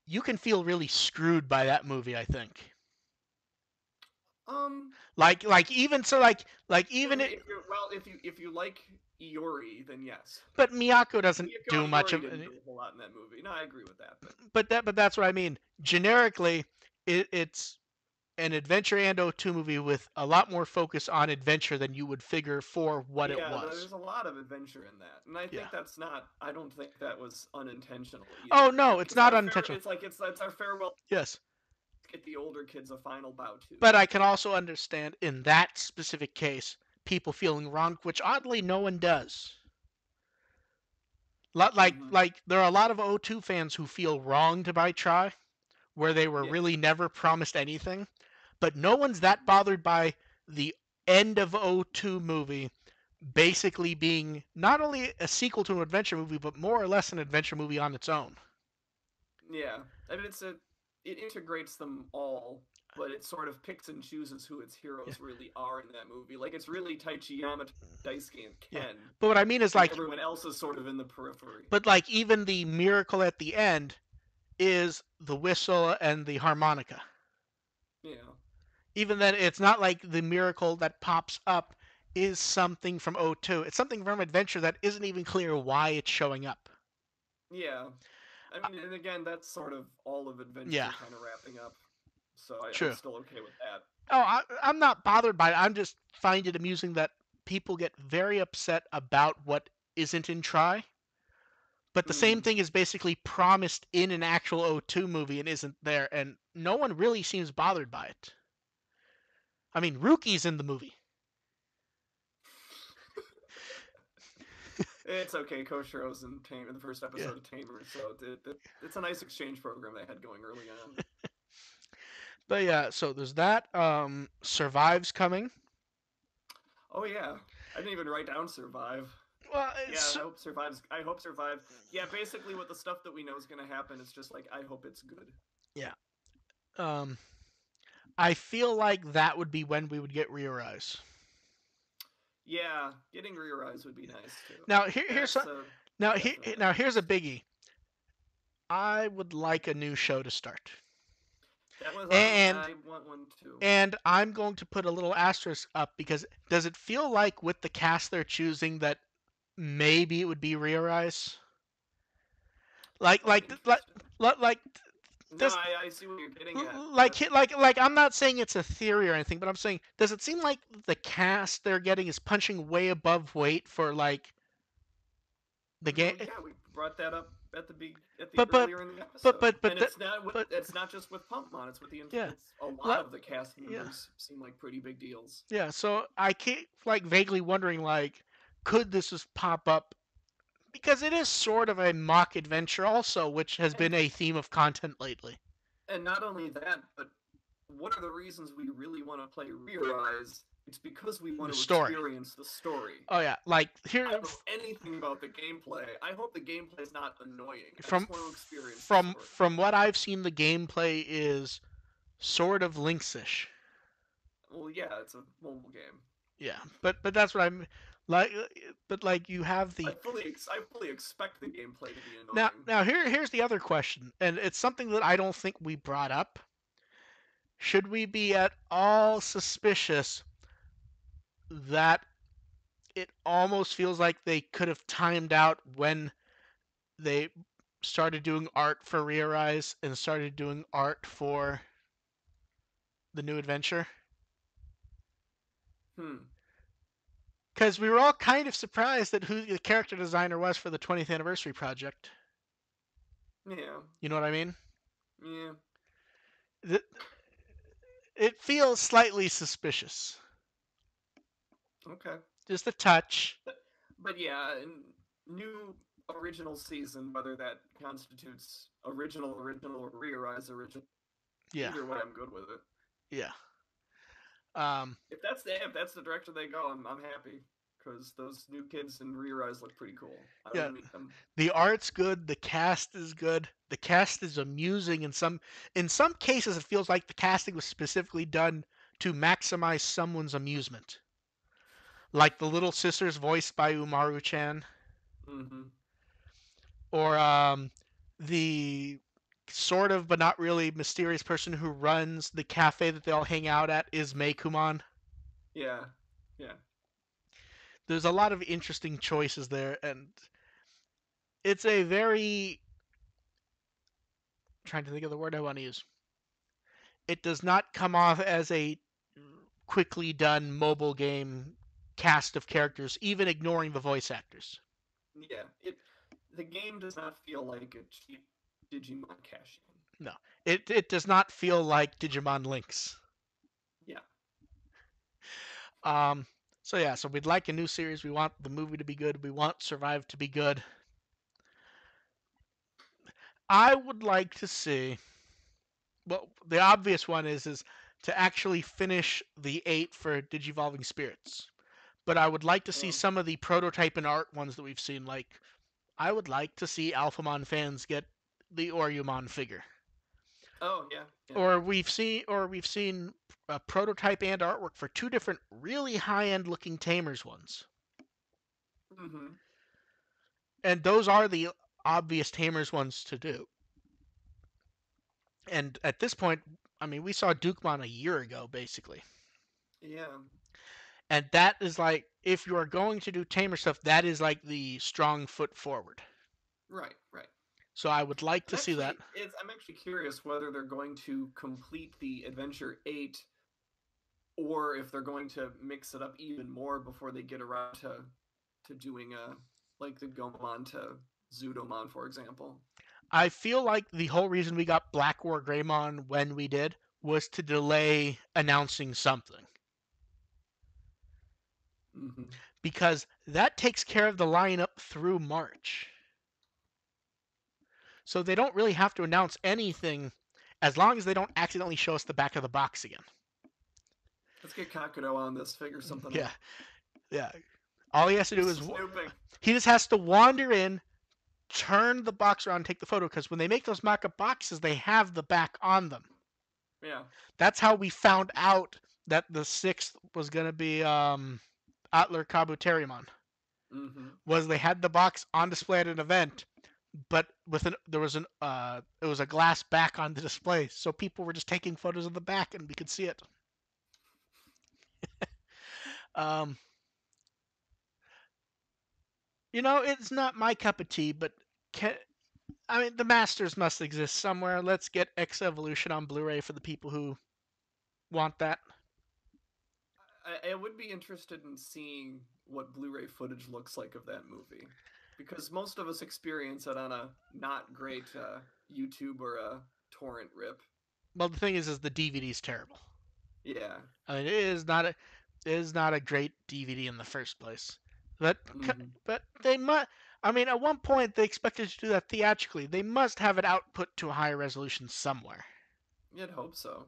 you can feel really screwed by that movie. I think. Um. Like even so, like even it, If you're well, if you like Iori, then yes. but Miyako doesn't Miyako do and much Iori of didn't it. do a whole lot in that movie. No, I agree with that, But that's what I mean. Generically, it's an adventure and O2 movie with a lot more focus on adventure than you would figure for what it yeah, was. there's a lot of adventure in that, and I Yeah. think that's not. I don't think that was unintentional Oh either. no, Like it's it's not our fair. unintentional. It's our farewell. Yes. Get the older kids a final bow too. But I can also understand in that specific case people feeling wronged, which oddly no one does. Mm-hmm. Like there are a lot of O2 fans who feel wronged by Try, where they were Yeah. really never promised anything, but no one's that bothered by the end of O2 movie basically being not only a sequel to an adventure movie, but more or less an adventure movie on its own. Yeah, I mean it integrates them all, but it sort of picks and chooses who its Yeah, heroes really are in that movie. Like it's really Taichi Yamato, Daisuke, and yeah. Ken, But what I mean is and like, everyone else is sort of in the periphery. but like even the miracle at the end is the whistle and the harmonica. Yeah, Even then, it's not like the miracle that pops up is something from O2. It's something from Adventure that isn't even clear why it's showing up. yeah. I Uh, mean, and again, that's sort of all of yeah, adventure kind of wrapping up. So I'm true. still okay with that. Oh, I'm not bothered by it. I'm just find it amusing that people get very upset about what isn't in Try. But the same Mm, thing is basically promised in an actual O2 movie and isn't there, and no one really seems bothered by it. I mean, Ruki's in the movie. it's okay. Koshiro's in Tamer, the first Yeah. episode of Tamer, so it's a nice exchange program they had going early on. But yeah, so there's that. Survive's coming. Oh yeah, I didn't even write down Survive. Well, Yeah, it's I hope survive. Yeah, basically, with the stuff that we know is going to happen, it's just like I hope it's good. yeah. Um, I feel like that would be when we would get Rear Eyes. Yeah, getting Rear Eyes would be nice too. Now That's a definite now here's a interest. biggie. I would like a new show to start, That was and I want one too. I'm going to put a little asterisk up because does it feel like with the cast they're choosing that maybe it would be Rear Eyes? Oh, Like interesting. like No, this I see what you're getting at. That like I'm not saying it's a theory or anything, but I'm saying does it seem like the cast they're getting is punching way above weight for like the game? well, yeah, we brought that up at the But but earlier in the but episode, but but and the, it's but not just with Pumpmon. It's with the yeah, it's a lot let, of the cast yeah, members seem like pretty big deals. yeah. So I keep like vaguely wondering like could this just pop up because it is sort of a mock adventure also, which has been And a theme of content lately. not only that, but what are the reasons we really want to play Rear Eyes? It's because we want The to story. experience the story. Oh yeah, like I here don't know anything about the gameplay. I hope the gameplay is not annoying. I from just want to experience the story. from what I've seen, the gameplay is sort of Lynx-ish. Well, yeah, it's a mobile game. Yeah, but that's what I'm like. But like you have the I fully expect the gameplay to be now annoying. here's the other question, and it's something that I don't think we brought up. Should we be at all suspicious that it almost feels like they could have timed out when they started doing art for Rear Eyes and started doing art for the new adventure? Hmm. Because we were all kind of surprised at who the character designer was for the 20th anniversary project. Yeah. You know what I mean? Yeah. It feels slightly suspicious. Okay. Just a touch. But yeah, new original season, whether that constitutes original, or re-arise original, Yeah, either way, I'm good with it. yeah. Um, If that's the direction they go, I'm happy because those new kids in re-arise look pretty cool. I want yeah. to meet them. The art's good. The cast is good. The cast is amusing. In some cases, it feels like the casting was specifically done to maximize someone's amusement. Like the little sisters voiced by Umaru-chan, Mm-hmm. or the sort of but not really mysterious person who runs the cafe that they all hang out at is Kumon. Yeah. Yeah. There's a lot of interesting choices there, and it's a very trying to think of the word I want to use. It does not come off as a quickly done mobile game cast of characters, even ignoring the voice actors. Yeah. The game does not feel like a cheap Digimon cash in. No, it does not feel like Digimon Links. Yeah. Um, so yeah, so we'd like a new series. We want the movie to be good. We want Survive to be good. I would like to see. Well, the obvious one is to actually finish the 8 for Digivolving Spirits. But I would like to see Oh. some of the prototype and art ones that we've seen. Like, I would like to see Alphamon fans get the Oryumon figure. Oh yeah. Yeah. Or we've seen a prototype and artwork for two different really high-end looking Tamers ones. Mm-hmm. And those are the obvious Tamers ones to do. And at this point, I mean, we saw Dukemon a year ago, basically. Yeah. And that is like, if you are going to do Tamer stuff, that is like the strong foot forward. Right. Right. So I would like to see that. I'm actually curious whether they're going to complete the Adventure 8 or if they're going to mix it up even more before they get around to doing like the Gomamon to Zudomon, for example. I feel like the whole reason we got Black War Greymon when we did was to delay announcing something. Mm-hmm. Because that takes care of the lineup through March. So they don't really have to announce anything as long as they don't accidentally show us the back of the box again. Let's get Kakudo on this, figure something Yeah, out. yeah. All he has to do He's is snooping. he just has to wander in, turn the box around, and take the photo. Because when they make those mock-up boxes, they have the back on them. Yeah. That's how we found out that the sixth was gonna be Atler Kabuterimon. Mm-hmm. Was they had the box on display at an event, but with an there was an it was a glass back on the display, so people were just taking photos of the back and we could see it. Um, it's not my cup of tea, but can, I mean the masters must exist somewhere. Let's get X Evolution on Blu-ray for the people who want that. I would be interested in seeing what Blu-ray footage looks like of that movie, because most of us experience it on a not great YouTube or a torrent rip. Well, the thing is the DVD is terrible. Yeah. I mean, it is not a great DVD in the first place. But Mm-hmm. but they must. I mean, at one point they expected to do that theatrically. They must have it output to a higher resolution somewhere. You'd hope so.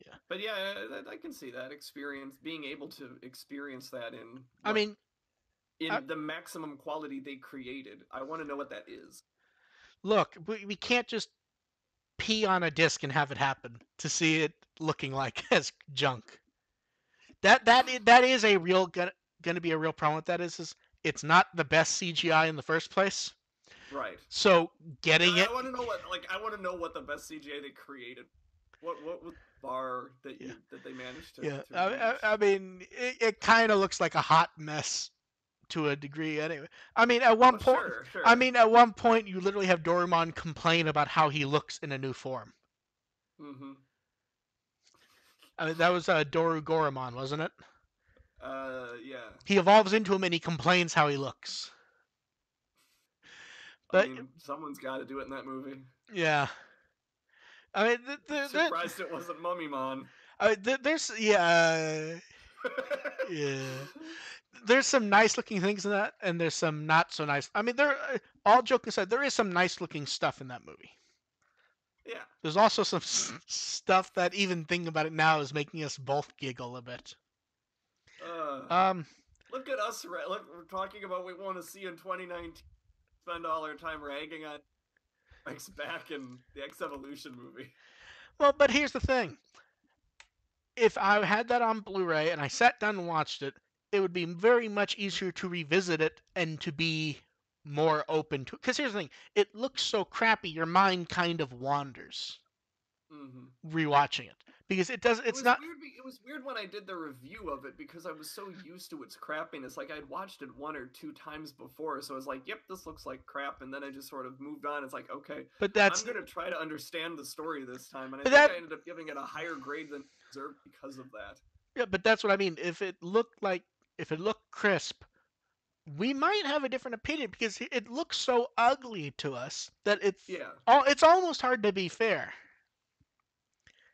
Yeah. But yeah, I can see that experience, being able to experience that in I what mean, in the maximum quality they created. I want to know what that is. look, we can't just pee on a disc and have it happen to see it looking like as junk. That is a real gonna be a real problem with that is it's not the best CGI in the first place. Right. So getting it, I want to know what I want to know what the best CGI they created. What was the bar yeah, that they managed yeah. to reach? I mean, it kind of looks like a hot mess to a degree. Anyway, I mean, at one Oh, point, sure, sure. you literally have Doraemon complain about how he looks in a new form. Mm-hmm. I mean, that was Doru Goramon, wasn't it? Yeah. He evolves into him and he complains how he looks. I But mean, someone's got to do it in that movie. yeah, I mean, Surprised it wasn't Mummy Mon. there's yeah. There's some nice looking things in that, and there's some not so nice. I mean, all joking aside, there is some nice looking stuff in that movie. Yeah. There's also some stuff that even thinking about it now is making us both giggle a bit. Uh, Um, Look at us. Look, we're talking about what we want to see in 2019. Spend all our time ragging on X back in the X Evolution movie. well, but here's the thing: if I had that on Blu-ray and I sat down and watched it, it would be very much easier to revisit it and to be more open to. Because here's the thing: it looks so crappy, your mind kind of wanders Mm-hmm. rewatching it because it does. It It's was not. weird. It was weird when I did the review of it because I was so used to its crappiness. Like I'd watched it one or two times before, so I was like, "Yep, this looks like crap." And then I just sort of moved on. It's like, okay, But I'm that's gonna try to understand the story this time, and I but think that I ended up giving it a higher grade than it deserved because of that. yeah, but that's what I mean. If it looked crisp, we might have a different opinion because it looks so ugly to us that Yeah. it's almost hard to be fair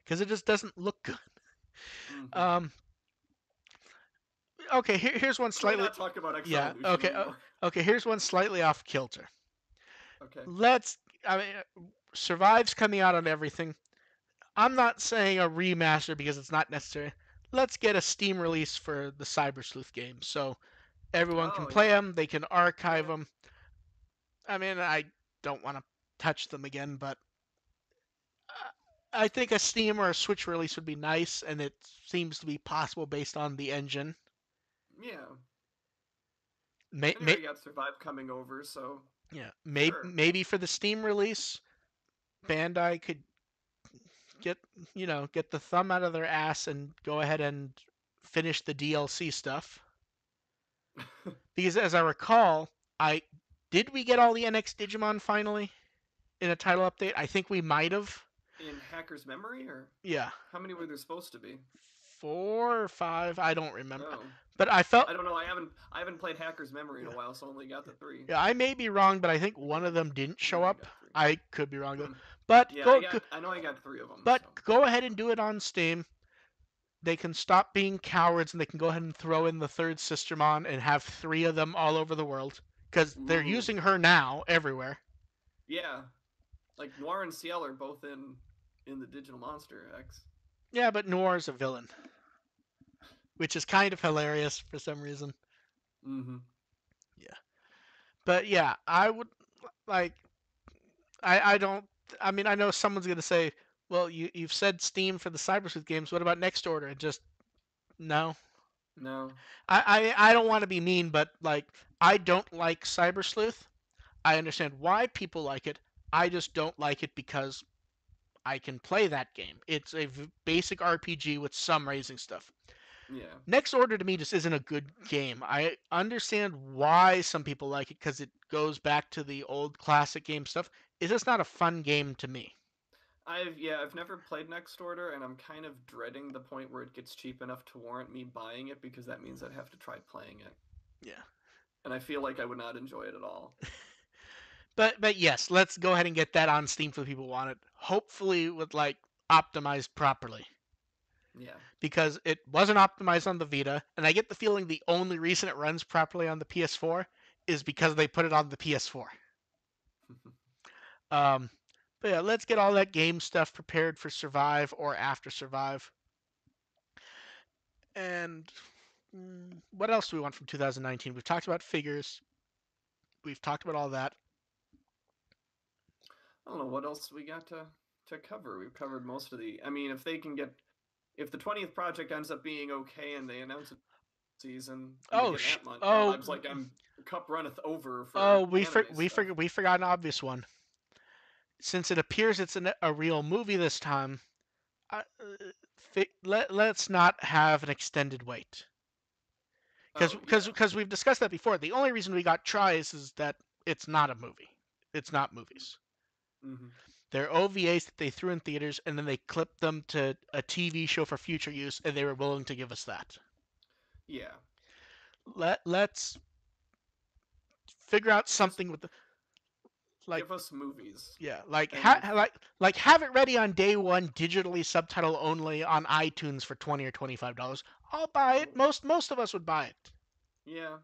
because it just doesn't look good. Mm-hmm. Um, okay, here's one Can we slightly not talk about X yeah. Evolution Okay, anymore? okay. Here's one slightly off kilter. Okay. Let's. I mean, Survive's coming out on everything. I'm not saying a remaster because it's not necessary. Let's get a Steam release for the Cyber Sleuth game so everyone can Oh play yeah. them. They can archive Yeah. them. I mean, I don't want to touch them again, but I think a Steam or a Switch release would be nice, and it seems to be possible based on the engine. Yeah. May, And you may, already got Survive coming over, so yeah, sure. maybe for the Steam release, Bandai could get get the thumb out of their ass and go ahead and finish the DLC stuff. Because as I recall, I did we get all the NX Digimon finally in a title update? I think we might have. In Hacker's Memory, or Yeah, how many were there supposed to be? 4 or 5, I don't remember. Oh, But I felt I don't know. I haven't played Hacker's Memory in a yeah. while, so I only got the three. Yeah, I may be wrong, but I think I think one of them didn't I show might have up. got three. I could be wrong though. Hmm. But Yeah, go, I know I got three of them. but So go ahead and do it on Steam. They can stop being cowards and they can go ahead and throw in the third Sistermon and have three of them all over the world because they're ooh, using her now everywhere. yeah, like Noir and Ciel are both in the Digital Monster X. Yeah, but Noir's a villain, which is kind of hilarious for some reason. Mm-hmm. Yeah, but yeah, I would like. I don't. I mean, I know someone's gonna say, Well, you've said Steam for the Cybersleuth games. What about Next Order? Just no. No. I don't want to be mean, but like I don't like Cybersleuth. I understand why people like it. I just don't like it because I can play that game. It's a basic RPG with some racing stuff. Yeah. Next Order to me just isn't a good game. I understand why some people like it because it goes back to the old classic game stuff. It's just not a fun game to me. I've never played Next Order, and I'm kind of dreading the point where it gets cheap enough to warrant me buying it because that means I'd have to try playing it, Yeah. and I feel like I would not enjoy it at all. But yes, let's go ahead and get that on Steam for the people who want it. Hopefully with like optimized properly. Yeah. Because it wasn't optimized on the Vita, and I get the feeling the only reason it runs properly on the PS4 is because they put it on the PS4. Um, but yeah, let's get all that game stuff prepared for Survive or after Survive. And what else do we want from 2019? We've talked about figures. We've talked about all that. I don't know what else we got to cover. We've covered most of the. I mean, if the 20th project ends up being okay and they announce a season and we Oh, get that money, oh, I was like, I'm cup runneth over oh, for anime stuff. we forgot an obvious one. Since it appears it's a real movie this time, let's not have an extended wait. Oh yeah. Because we've discussed that before. The only reason we got tries is that it's not a movie. It's not movies. Mm-hmm. They're OVAs that they threw in theaters and then they clipped them to a TV show for future use, and they were willing to give us that. Yeah. Let's figure out Just something with the like give us movies yeah like and like have it ready on day one digitally subtitle only on iTunes for $20 or $25. I'll buy it. oh Most of us would buy it. yeah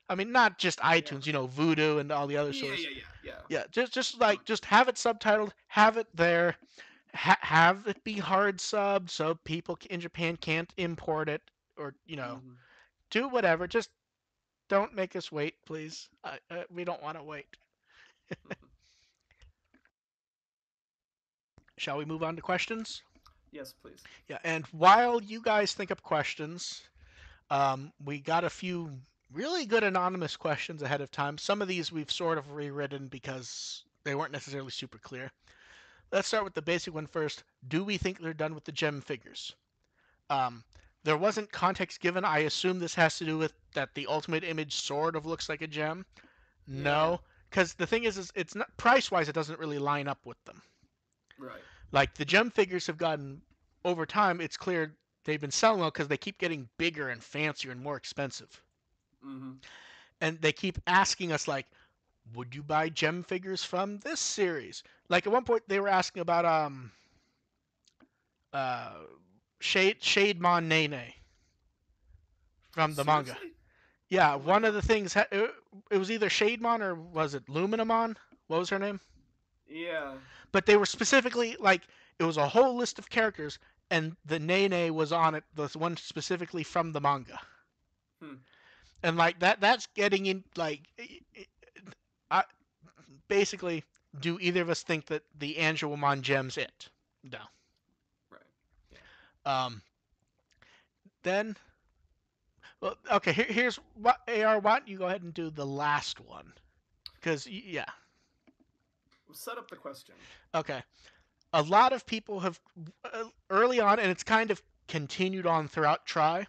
I mean, not just yeah iTunes, Voodoo and all the other yeah stores. yeah yeah yeah. Yeah, just Um, like just have it subtitled, have it there, have it be hard subbed so people in Japan can't import it or mm-hmm. do whatever. Just don't make us wait, please. We don't want to wait. Shall we move on to questions? Yes, please. Yeah, and while you guys think up questions, we got a few really good anonymous questions ahead of time. Some of these we've sort of rewritten because they weren't necessarily super clear. Let's start with the basic one first. Do we think they're done with the gem figures? Um, there wasn't context given. I assume this has to do with that the ultimate image sort of looks like a gem. Yeah. No, because the thing is it's not price wise. It doesn't really line up with them. Right. Like the gem figures have gotten over time. It's clear they've been selling well because they keep getting bigger and fancier and more expensive. Mm-hmm. And they keep asking us like, would you buy gem figures from this series? Like at one point they were asking about uh Shademon Nene from the manga. Seriously? Yeah, Oh my one of god. the things it was either Shademon or was it Luminamon? What was her name? Yeah. But they were specifically like it was a whole list of characters, and the Nene was on it. The one specifically from the manga, Hmm. and like that's getting in like, I, basically, do either of us think that the Angelomon gem's it? No. Right. Yeah. Um, then well, okay. Here's what AR. Why don't you go ahead and do the last one? Because yeah, Set up the question. okay. A lot of people have early on, and it's kind of continued on throughout Try,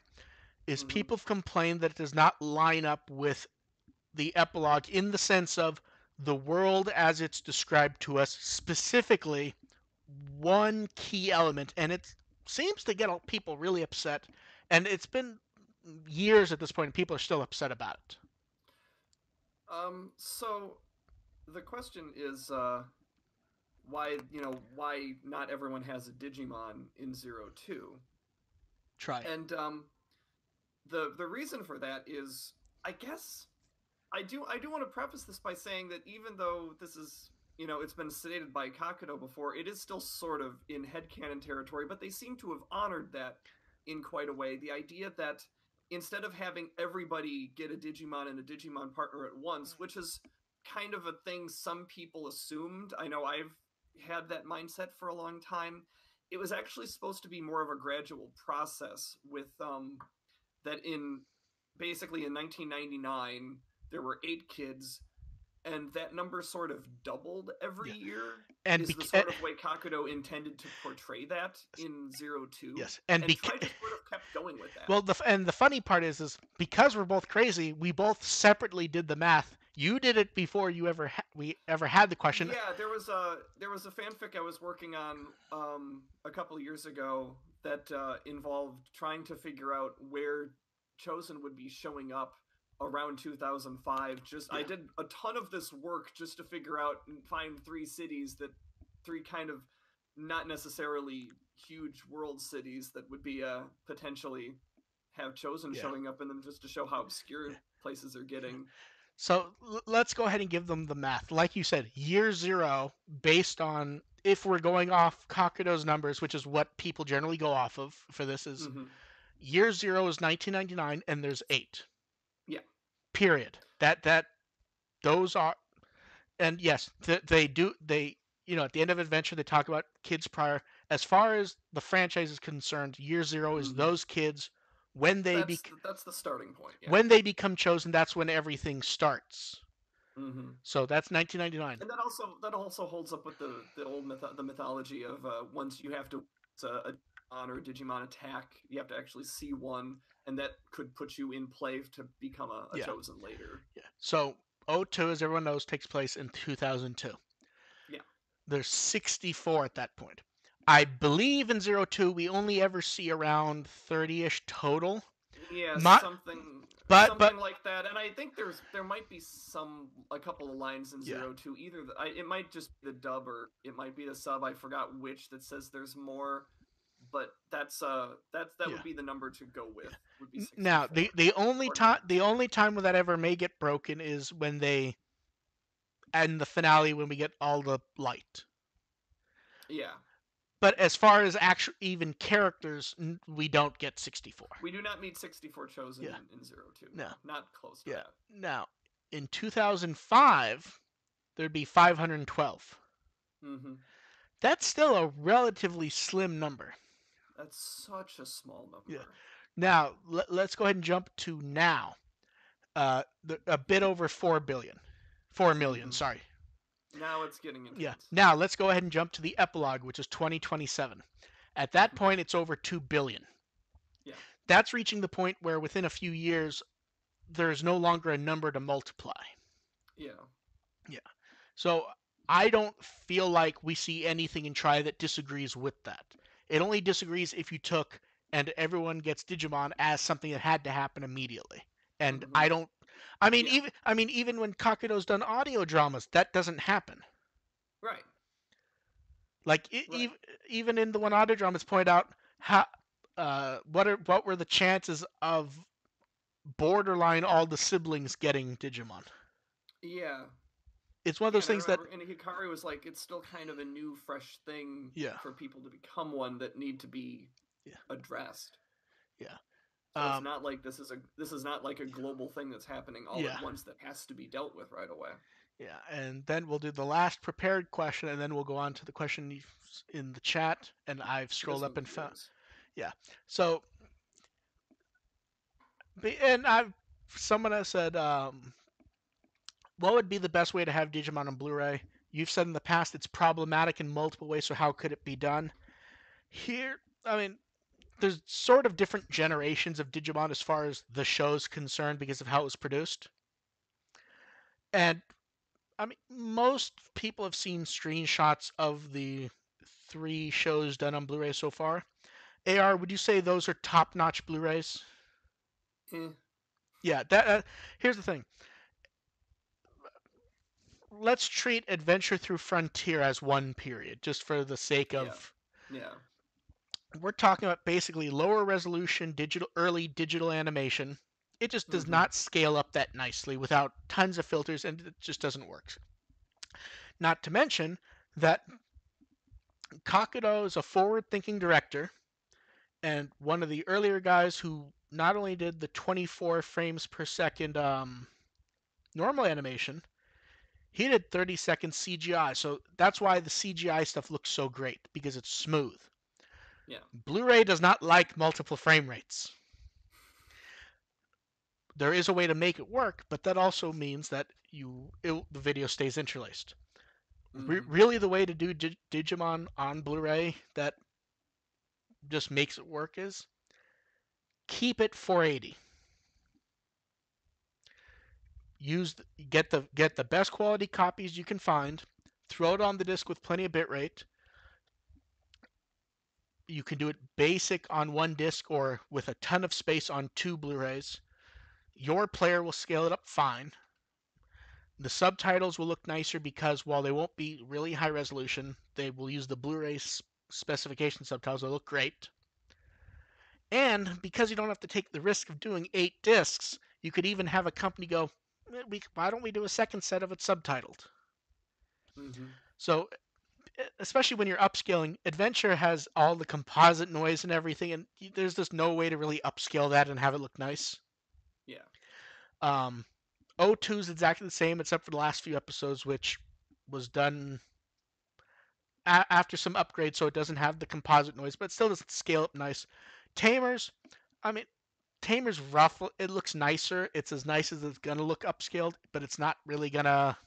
is Mm-hmm. people have complained that it does not line up with the epilogue in the sense of the world as it's described to us, specifically one key element, and it seems to get people really upset. And it's been years at this point, and people are still upset about it. So the question is, why not everyone has a Digimon in 02? Try. And the reason for that is, I guess, I do want to preface this by saying that even though this is, it's been stated by Kakuto before, it is still sort of in headcanon territory, but they seem to have honored that in quite a way. The idea that instead of having everybody get a Digimon and a Digimon partner at once, which is kind of a thing some people assumed. I know had that mindset for a long time. It was actually supposed to be more of a gradual process with that in basically in 1999 there were 8 kids, and that number sort of doubled every Yeah, year. and Is the bec- sort of way Kakudo intended to portray that in Zero Two, yes, and and tried to sort of kept going with that. well, the funny part is because we're both crazy, we both separately did the math. You did it before we ever had the question. Yeah, there was a fanfic I was working on a couple of years ago that involved trying to figure out where Chosen would be showing up around 2005. Just I Yeah, did a ton of this work just to figure out and find three kind of not necessarily huge world cities that would be potentially have Chosen yeah. showing up in them, just to show how obscure places are Yeah. getting. So let's go ahead and give them the math. Like you said, year zero, based on if we're going off Kakudo's numbers, which is what people generally go off of for this, is Hmm. year zero is 1999, and there's eight. Yeah. Period. That those are, and yes, they do they at the end of Adventure they talk about kids prior. As far as the franchise is concerned, year zero is Hmm. those kids when they that's be the, that's the starting point. Yeah. when they become chosen. That's when everything starts. Hmm. So that's 1999. And that also holds up with the mythology of once you have to a Digimon or a Digimon attack, you have to actually see one, and that could put you in play to become a Yeah, chosen later. yeah. So O2, as everyone knows, takes place in 2002. Yeah. There's 64 at that point. I believe in Zero Two we only ever see around 30ish total. Yeah, My, something but something like that. And I think there might be a couple of lines in yeah, Zero Two. Either it might just be the dub or it might be the sub. I forgot which that says there's more, but that yeah, would be the number to go with. Would be Now 64 the only according to time this. the only time when that ever may get broken is when they end the finale when we get all the light. Yeah, But as far as actual even characters, we don't get 64. we do not meet 64 chosen Yeah, in Zero Two. no, No, not close to yeah. that. Now in 2005 there'd be 512. Hmm. That's still a relatively slim number. That's such a small Yeah. number. Now let's go ahead and jump to now. A bit over 4 billion, 4 million. Hmm. Sorry. Now it's getting Yeah. intense. Now let's go ahead and jump to the epilogue, which is 2027. At that Hmm. point, it's over 2 billion. Yeah. That's reaching the point where within a few years, there's no longer a number to multiply. Yeah. Yeah. So I don't feel like we see anything in Try that disagrees with that. It only disagrees if you took and everyone gets Digimon as something that had to happen immediately. And Hmm. I don't. I mean, Yeah. even when Kakudo's done audio dramas, that doesn't happen. Right. Like Right. even in the one audio drama, it's pointed out how what were the chances of borderline all the siblings getting Digimon. Yeah. It's one of Yeah, those and I things that remember, and Hikari was like, it's still kind of a new, fresh thing yeah, for people to become one that need to be yeah, addressed. yeah, So it's um, not like this is not like a global thing that's happening all yeah, at once that has to be dealt with right away. yeah. And then we'll do the last prepared question, and then we'll go on to the question in the chat. And I've scrolled This up one's and found yours. yeah. So and I've someone has said what would be the best way to have Digimon on Blu-ray? You've said in the past it's problematic in multiple ways, so how could it be done? Here, I mean, there's sort of different generations of Digimon as far as the show's concerned because of how it was produced. And I mean, most people have seen screenshots of the three shows done on Blu-ray so far. AR, would you say those are top-notch Blu-rays? Eh, Yeah, that here's the thing. Let's treat Adventure Through Frontier as one period, just for the sake yeah. of Yeah. we're talking about basically lower resolution early digital animation. It just does Hmm. not scale up that nicely without tons of filters and it just doesn't work. Not to mention that Kakudo is a forward-thinking director and one of the earlier guys who not only did the 24 frames per second normal animation, He did 30 seconds CGI, so that's why the CGI stuff looks so great because it's smooth. Yeah. Blu-ray does not like multiple frame rates. There is a way to make it work, but that also means that the video stays interlaced. Mm-hmm. Really, the way to do Digimon on Blu-ray that just makes it work is keep it 480. Use get the best quality copies you can find. Throw it on the disc with plenty of bitrate. You can do it basic on one disc or with a ton of space on two Blu-rays. Your player will scale it up fine. The subtitles will look nicer because while they won't be really high resolution, they will use the Blu-ray specification subtitles. They'll look great. And because you don't have to take the risk of doing 8 discs, you could even have a company go, why don't we do a second set of it subtitled? Mm-hmm. So, especially when you're upscaling, Adventure has all the composite noise and everything, and there's just no way to really upscale that and have it look nice. Yeah. Um, O2 is exactly the same, except for the last few episodes, which was done after some upgrades, so it doesn't have the composite noise, but it still doesn't scale up nice. Tamers, I mean, Tamer's rough. It looks nicer. It's as nice as it's gonna look upscaled, but it's not really gonna.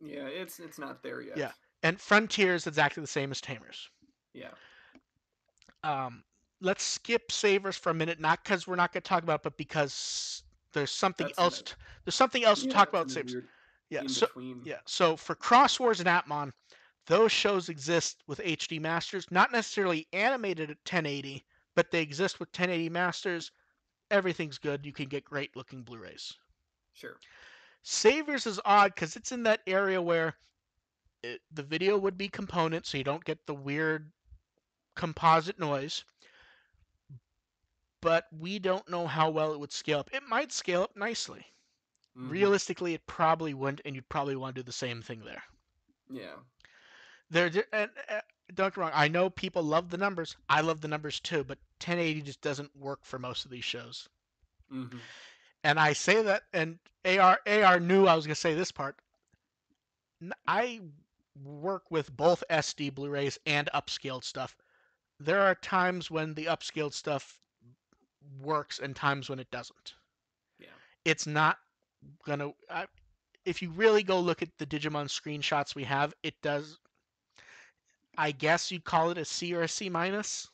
Yeah. It's not there yet. Yeah. And Frontier is exactly the same as Tamers. Yeah. Um, let's skip Savers for a minute, not because we're not gonna talk about it, but because there's something That's in else. it. There's something else to Yeah. talk It's about in a Savers. weird Yeah. in So between. yeah. So for Cross Wars and Atmon, those shows exist with HD masters, not necessarily animated at 1080, but they exist with 1080 masters. Everything's good. You can get great looking Blu-rays. Sure. Savers is odd because it's in that area where the video would be component, so you don't get the weird composite noise, but we don't know how well it would scale up. It might scale up nicely. Mm-hmm. Realistically, it probably wouldn't, and you'd probably want to do the same thing there. Yeah. And don't get me wrong, I know people love the numbers. I love the numbers too, but 1080 just doesn't work for most of these shows. Mm-hmm. And I say that, and AR knew I was gonna say this part. I work with both SD Blu-rays and upscaled stuff. There are times when the upscaled stuff works and times when it doesn't. Yeah. It's not gonna. If you really go look at the Digimon screenshots we have, it does. I guess you'd call it a C or a C minus.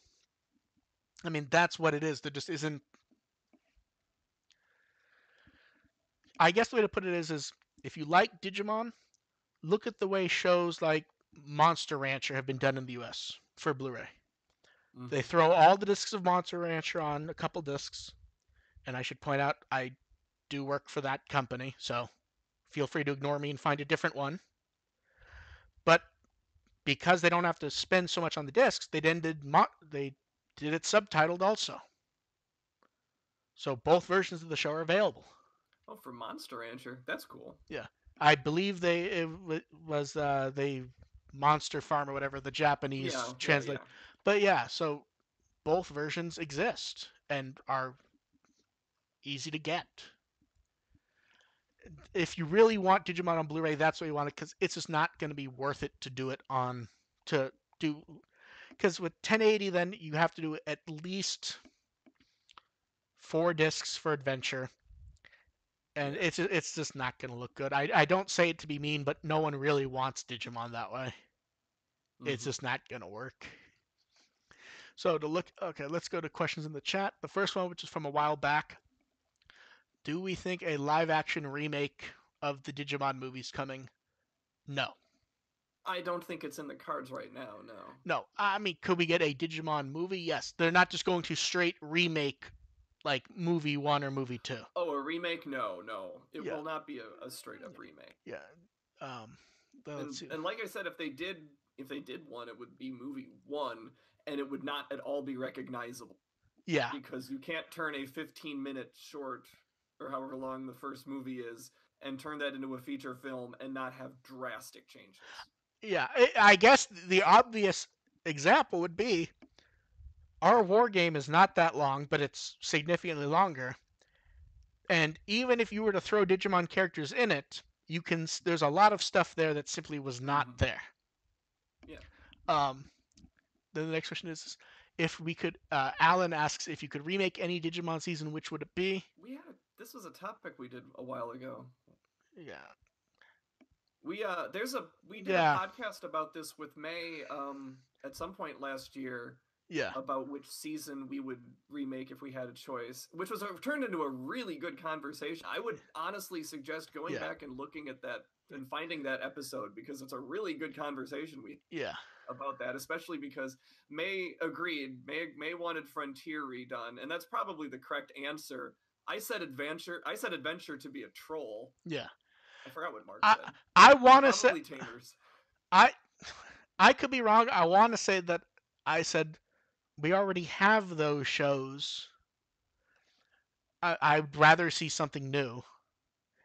I mean, that's what it is. There just isn't. I guess the way to put it is if you like Digimon, look at the way shows like Monster Rancher have been done in the U.S. for Blu-ray. They Mm-hmm. throw all the discs of Monster Rancher on a couple discs, and I should point out I do work for that company, so feel free to ignore me and find a different one. But because they don't have to spend so much on the discs, they did it subtitled also. So both versions of the show are available. Oh, for Monster Rancher. That's cool. Yeah, I believe was they Monster Farm or whatever the Yeah. Japanese Yeah. translate. Yeah. But yeah, so both versions exist and are easy to get. If you really want Digimon on Blu-ray, that's what you want it because it's just not going to be worth it to do it on to do because with 1080 then you have to do at least 4 discs for Adventure, and Yeah. it's just not going to look good. I don't say it to be mean, but no one really wants Digimon that way. It's Mm-hmm. just not going to work. So to look, okay, let's go to questions in the chat. The first one, which is from a while back, do we think a live-action remake of the Digimon movies coming? No. I don't think it's in the cards right now. No. No, I mean, could we get a Digimon movie? Yes. They're not just going to straight remake like movie one or movie two. Oh, a remake? No, no. It Yeah, will not be a straight up remake. yeah. Um, let's see. And like I said, if they did one, it would be movie one, and it would not at all be recognizable Yeah, because you can't turn a 15-minute short or however long the first movie is and turn that into a feature film and not have drastic changes. yeah. I guess the obvious example would be our war game is not that long, but it's significantly longer. And even if you were to throw Digimon characters in it, there's a lot of stuff there that simply was not Mm-hmm. there. Yeah. Um, then the next question is, if we could. Alan asks if you could remake any Digimon season, which would it be? This was a topic we did a while ago. Yeah, We did a yeah, podcast about this with May at some point last year yeah, about which season we would remake if we had a choice, which turned into a really good conversation. I would honestly suggest going yeah, back and looking at that and finding that episode because it's a really good conversation we yeah, about that, especially because May agreed. May wanted Frontier redone, and that's probably the correct answer. I said adventure. I said adventure to be a troll. yeah. I forgot what Mark I said. I want to say Probably Tamers. I I could be wrong. I want to say that I said we already have those shows. I'd rather see something new.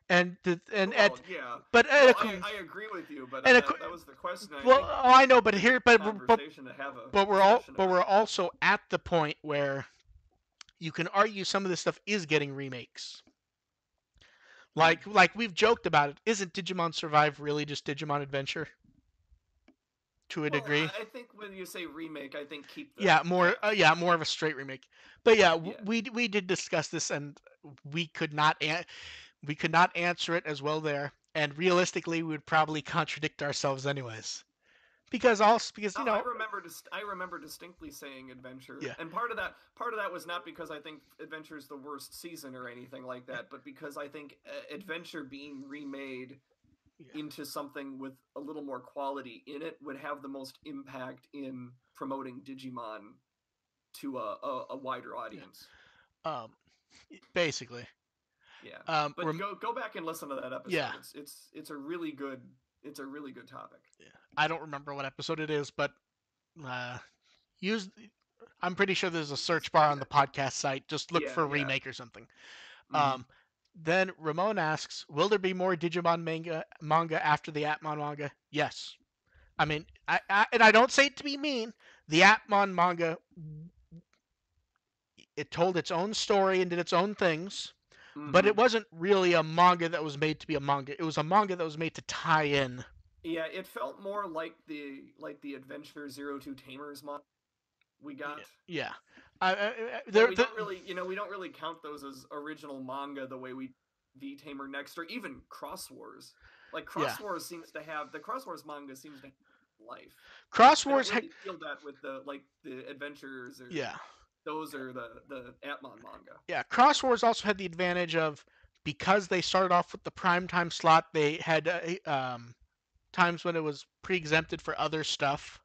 And Well, yeah. but No, I agree with you, but and that was the question. I well, think oh, I know, but it's a here, good conversation to have a discussion but about we're that. also at the point where you can argue some of this stuff is getting remakes. Mm. Like we've joked about it. Isn't Digimon Survive really just Digimon Adventure to a Well, degree? I think when you say remake, I think keep the Yeah, more past. more of a straight remake. But yeah, Yeah. we did discuss this, and we could not we could not answer it as well there. And realistically, we would probably contradict ourselves anyways. Because Oh, I remember distinctly saying adventure, yeah, and part of that was not because I think adventure is the worst season or anything like that, but because I think adventure being remade yeah, into something with a little more quality in it would have the most impact in promoting Digimon to a wider yeah. audience. Um, basically, Yeah, um, but rem- go back and listen to that yeah, episode. It's a really good topic. yeah. I don't remember what episode it is, but uh, use. I'm pretty sure there's a search bar on Yeah, the podcast site. Just look yeah, for yeah. remake or something. Mm-hmm. Um, then Ramon asks, "Will there be more Digimon manga after the Atmon manga?" Yes. I mean, and I don't say it to be mean. The Atmon manga, it told its own story and did its own things, but Mm-hmm. it wasn't really a manga that was made to be a manga. It was a manga that was made to tie in. Yeah, it felt more like the Adventure Zero Two Tamers mod we Yeah, got. yeah. And There, we don't really, we don't really count those as original manga the way we V Tamer Next or even Cross Wars. Like yeah. The Cross Wars manga seems to have life. Cross I don't Wars, really feel that with the adventures or yeah, those or the Atmon manga. yeah. Cross Wars also had the advantage of because they started off with the prime time slot. They had times when it was pre-exempted for other stuff.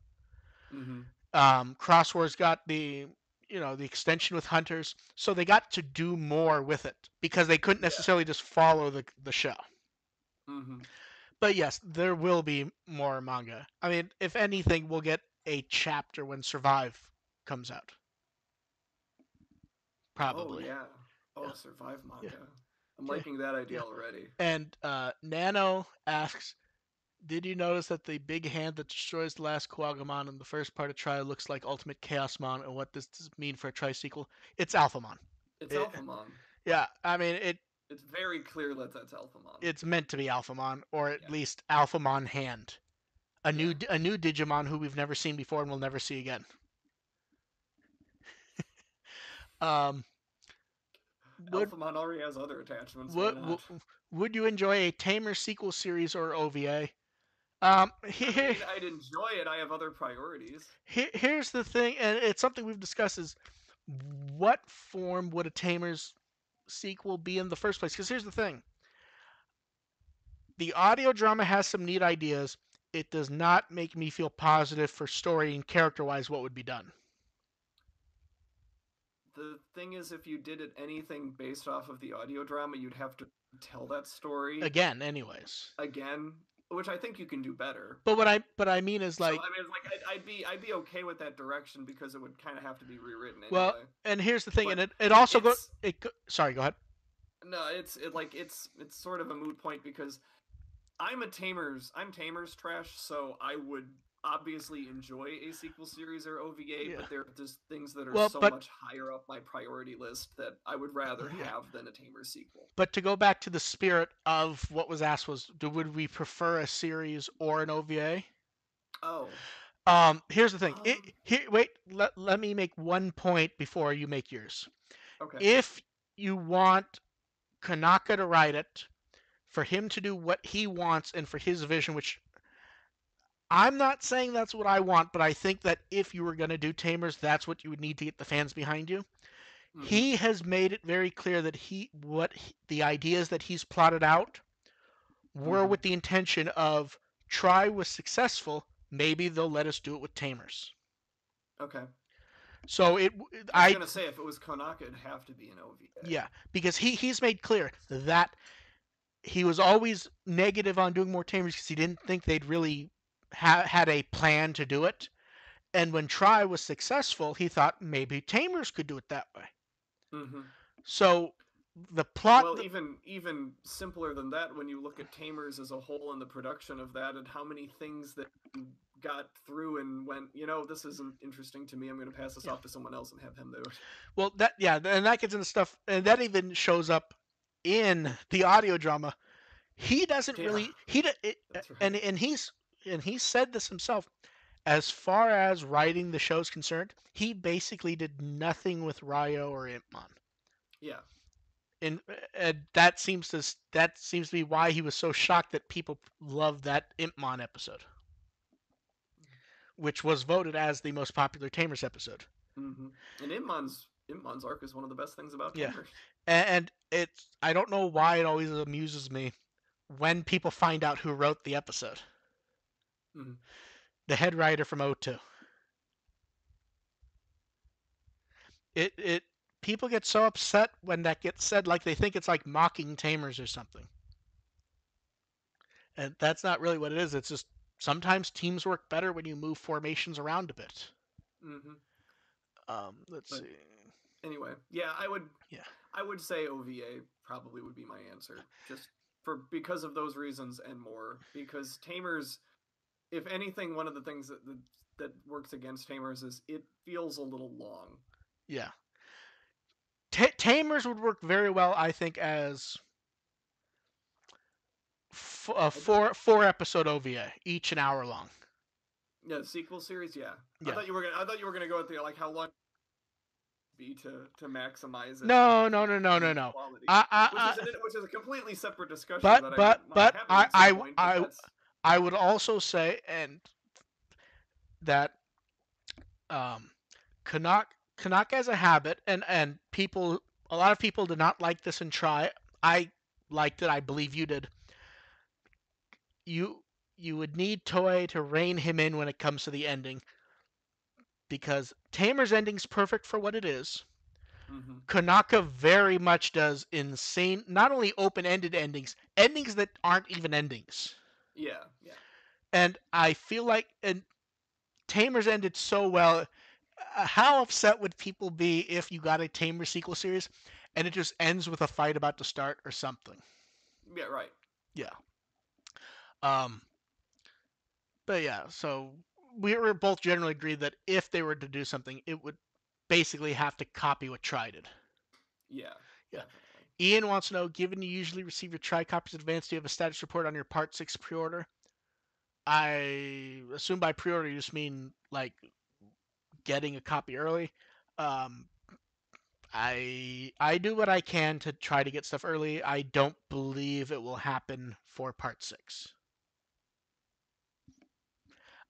Mm-hmm. Cross Wars got the extension with hunters, so they got to do more with it because they couldn't Yeah. necessarily just follow the show. Mm-hmm. But yes, there will be more manga. I mean, if anything, we'll get a chapter when Survive comes out, Oh probably. yeah. Yeah, Oh, Survive yeah, manga. I'm yeah, liking that idea yeah. already. And Nano asks, did you notice that the big hand that destroys the last Kuwagamon in the first part of Tri looks like Ultimate Chaosmon, and what does this mean for a Tri sequel? It's Alphamon. It's It, Alphamon. yeah, I mean It's very clear that that's Alphamon. it's meant to be Alphamon, or at Yeah. least Alphamon hand. Yeah. A new Digimon who we've never seen before and will never see again. Um, would Alphamon already has other attachments. Why would not? would you enjoy a Tamer sequel series or OVA? I mean, I'd enjoy it. I have other priorities. Here's the thing, and it's something we've discussed: is what form would a Tamer's sequel be in the first place? Because here's the thing: the audio drama has some neat ideas. It does not make me feel positive for story and character wise what would be done. The thing is, if you did it anything based off of the audio drama, you'd have to tell that story Again, anyways. again, which I think you can do better. But what I mean is So like, I mean, it's like I'd be okay with that direction because it would kind of have to be rewritten well, anyway. and here's the thing, and But it also it's sorry, go ahead. no, it's sort of a moot point because I'm Tamer's trash, so obviously enjoy a sequel series or OVA, Yeah. but they're just things that are Well, so but much higher up my priority list that I would rather yeah. have than a Tamer sequel. But to go back to the spirit of what was asked was, would we prefer a series or an OVA? Oh, Here's the thing. um, Wait. Let me make one point before you make yours. okay. If you want Kanaka to write it, for him to do what he wants and for his vision, which I'm not saying that's what I want, but I think that if you were going to do Tamers, that's what you would need to get the fans behind you. Mm-hmm. He has made it very clear that the ideas that he's plotted out were Mm-hmm. with the intention of try was successful, maybe they'll let us do it with Tamers. Okay. So I was I gonna say if it was Konaka, it'd have to be an OVA. yeah, because he's made clear that he was always negative on doing more Tamers because he didn't think they'd really had a plan to do it. And when Try was successful, he thought maybe Tamers could do it that way. Mm-hmm. So the plot, Well, even simpler than that, when you look at Tamers as a whole and the production of that, and how many things that got through and went, this isn't interesting to me. I'm going to pass this yeah. off to someone else and have him do it. Well, that yeah, and that gets into stuff, and that even shows up in the audio drama. He doesn't Yeah, really that's right. and he said this himself. As far as writing the show's concerned, he basically did nothing with Ryo or Impmon. Yeah. And, that seems to be why he was so shocked that people loved that Impmon episode, which was voted as the most popular Tamers episode. Mm-hmm. And Immon's arc is one of the best things about Yeah, Tamers. and it's I don't know why it always amuses me when people find out who wrote the episode. Mm-hmm. The head writer from O2. It people get so upset when that gets said, like they think it's like mocking Tamers or something, and that's not really what it is. It's just sometimes teams work better when you move formations around a bit. Mm-hmm. Let's But see. anyway, yeah, I would Yeah, I would say OVA probably would be my answer, just for because of those reasons and more. Because Tamers, if anything, one of the things that works against Tamers is it feels a little long. yeah. Tamers would work very well, I think, as a I don't. four episode OVA, each an hour long. Yeah, sequel series. Yeah, I Yeah. thought you were gonna. I thought you were gonna go with the like how long be to maximize it No, to no, no, no, bring no, it to no. quality, I, I, which is a completely separate discussion but that I but want to but have I at some I point. But I that's I would also say and that um Canuck has a habit and people a lot of people did not like this and try. I liked it. I believe you did. You you would need Toei to rein him in when it comes to the ending because Tamer's ending's perfect for what it is. mm-hmm. Kanaka very much does insane, not only open-ended endings, endings that aren't even endings. Yeah, yeah. And I feel like and Tamers ended so well. How upset would people be if you got a Tamer sequel series and it just ends with a fight about to start or something? Yeah, right. Yeah. Um. But yeah, so we were both generally agreed that if they were to do something, it would basically have to copy what Try did. Yeah, Yeah. definitely. Ian wants to know, given you usually receive your Try copies in advance, do you have a status report on your Part 6 pre-order? I assume by pre-order you just mean like getting a copy early. Um, I do what I can to try to get stuff early. I don't believe it will happen for Part 6.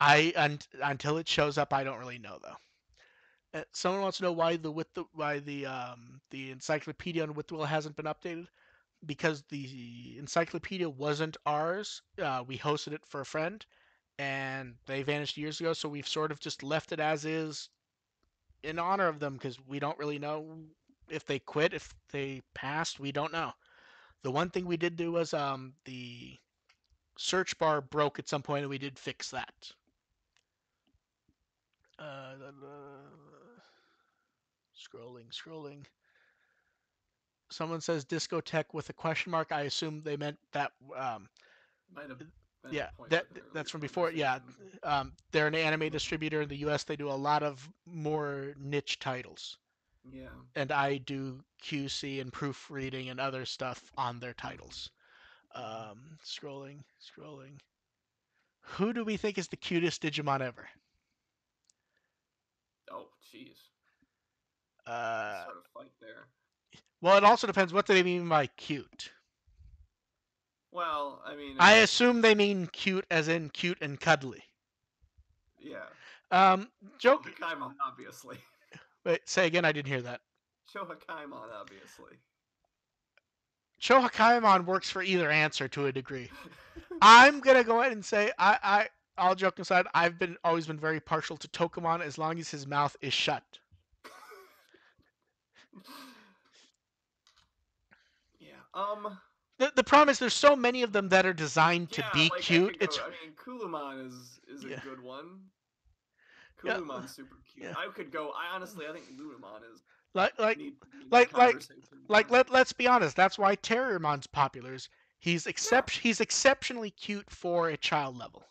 Until it shows up, I don't really know though. Someone wants to know why the encyclopedia on Withwell hasn't been updated. Because the encyclopedia wasn't ours. We hosted it for a friend, and they vanished years ago. So we've sort of just left it as is in honor of them because we don't really know if they quit, if they passed. We don't know. The one thing we did do was the search bar broke at some point, and we did fix that. Scrolling. Someone says discotheque with a question mark. I assume they meant that Might have. any Yeah, point that with an earlier that's from before. Yeah, conversation. they're an anime Mhm. distributor in the U.S. They do a lot of more niche titles, Yeah. and I do QC and proofreading and other stuff on their Hmm. titles. Hmm. Scrolling. Who do we think is the cutest Digimon ever? Oh, jeez. Uh, Start a fight there. well, it also depends. What do they mean by cute? Well, I mean, I it's assume they mean cute as in cute and cuddly. yeah. Um, joke. Shohakaimon, obviously. Wait, say again. I didn't hear that. Shohakaimon, obviously. Shohakaimon works for either answer to a degree. I'm gonna go ahead and say all joking aside, I've been always been very partial to Tokamon as long as his mouth is shut. Yeah. The problem is there's so many of them that are designed to Yeah, be like I cute. could It's go. I mean, Kulumon is a yeah good one. yeah Kulumon's super cute. yeah I could go. I honestly, I think Lunamon is like like needs to be in that like like conversation like more. let's be honest. That's why Terriermon's popular. Yeah. He's exceptionally cute for a child level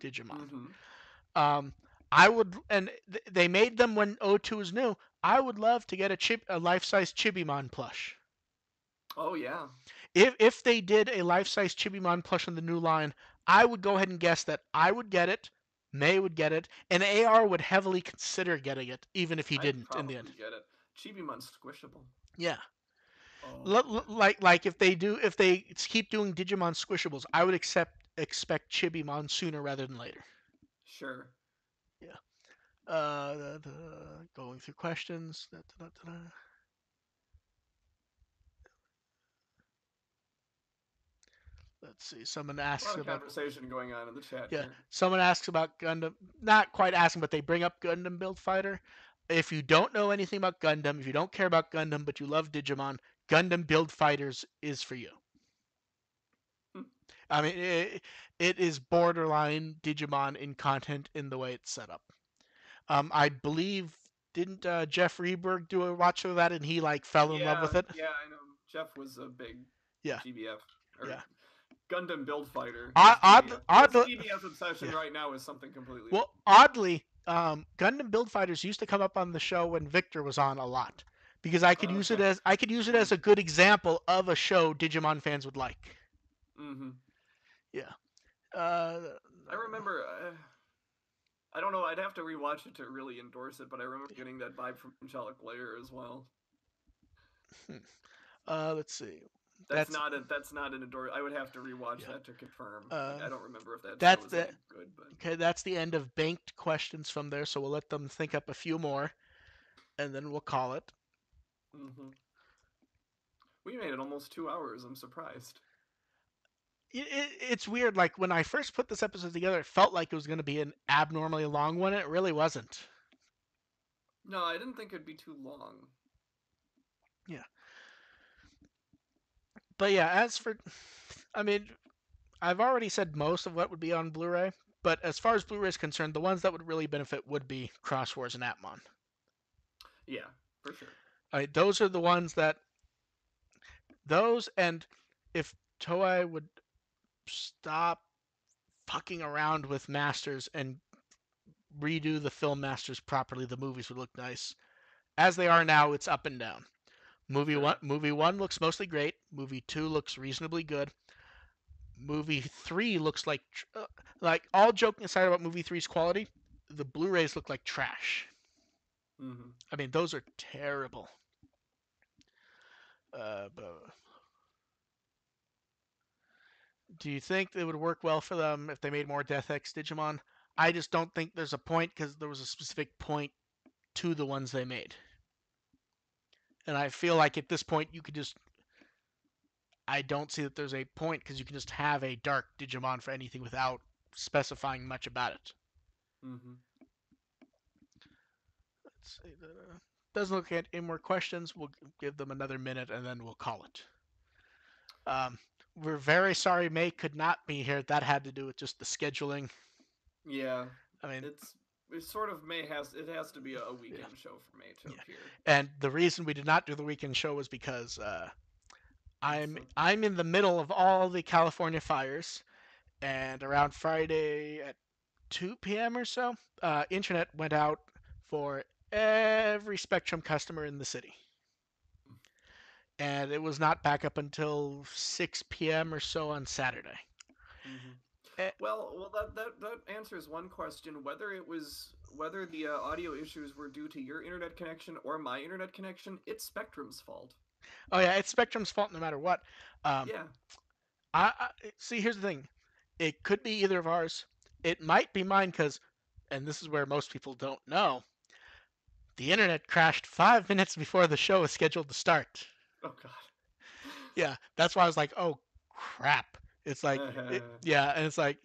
Digimon. Mm-hmm. Um, I would and they made them when O2 was new. I would love to get a life-size Chibimon plush. Oh yeah. If they did a life-size Chibimon plush in the new line, I would go ahead and guess that I would get it, May would get it, and AR would heavily consider getting it, even if he I'd didn't in the end. probably get it. Chibimon's squishable. Yeah, Oh yeah. like if they keep doing Digimon squishables, I would expect Chibimon sooner rather than later. Sure. Yeah. Going through questions. Let's see. Someone A asks lot of about conversation going on in the chat Yeah, here. someone asks about Gundam. Not quite asking, but they bring up Gundam Build Fighter. If you don't know anything about Gundam, if you don't care about Gundam, but you love Digimon, Gundam Build Fighters is for you. I mean, it is borderline Digimon in content in the way it's set up. I believe didn't Jeff Reberg do a watch of that and he like fell in love Yeah, with it? yeah, I know. Jeff was a big Yeah, GBF or yeah. Gundam Build Fighter. Odd, odd, His odd, GBF obsession yeah. right now is something completely Well, different. oddly, Gundam Build Fighters used to come up on the show when Victor was on a lot because Okay. I could use it Hmm. as a good example of a show Digimon fans would like. Mm-hmm. Yeah. Uh, I remember. I don't know. I'd have to rewatch it to really endorse it, but I remember getting that vibe from Angelic Layer as well. let's see. That's That's not a. That's not an endorse. I would have to rewatch yeah. that to confirm. Like I Um, don't remember if that show that's was the any good, but. okay. That's the end of banked questions from there. So we'll let them think up a few more, and then we'll call it. Mm-hmm. We made it almost 2 hours. I'm surprised. It's weird. Like when I first put this episode together, it felt like it was going to be an abnormally long one. It really wasn't. No, I didn't think it'd be too long. Yeah. But yeah, as for, I mean, I've already said most of what would be on Blu-ray, but as far as Blu-ray is concerned, the ones that would really benefit would be Cross Wars and Atmon. Yeah, for sure. Those are the ones that those and if Toei would stop fucking around with Masters and redo the film Masters properly, the movies would look nice. As they are now, it's up and down. Sure. Movie one looks mostly great. Movie two looks reasonably good. Movie three looks like all joking aside about movie three's quality, the Blu-rays look like trash. Mm-hmm. I mean, those are terrible. But do you think it would work well for them if they made more Death X Digimon? I just don't think there's a point because there was a specific point to the ones they made, and I feel like at this point you could just. I don't see that there's a point because you can just have a dark Digimon for anything without specifying much about it. Mm-hmm. Let's see. Doesn't look at any more questions. We'll give them another minute and then we'll call it. Um, we're very sorry May could not be here. That had to do with just the scheduling. Yeah, I mean, it's it sort of may has it has to be a yeah, weekend show for May to yeah. appear. And the reason we did not do the weekend show was because It's I'm in the middle of all the California fires, And around Friday at 2 p.m. or so, internet went out for every Spectrum customer in the city. And it was not back up until 6 p.m. or so on Saturday. Mm-hmm. Eh, Well, that answers one question. Whether the audio issues were due to your internet connection or my internet connection, it's Spectrum's fault. oh yeah, it's Spectrum's fault no matter what. Um, Yeah. I see. Here's the thing: it could be either of ours. It might be mine because, and this is where most people don't know, the internet crashed 5 minutes before the show was scheduled to start. Oh God. Yeah, that's why I was like, oh crap. It's like, yeah, and it's like,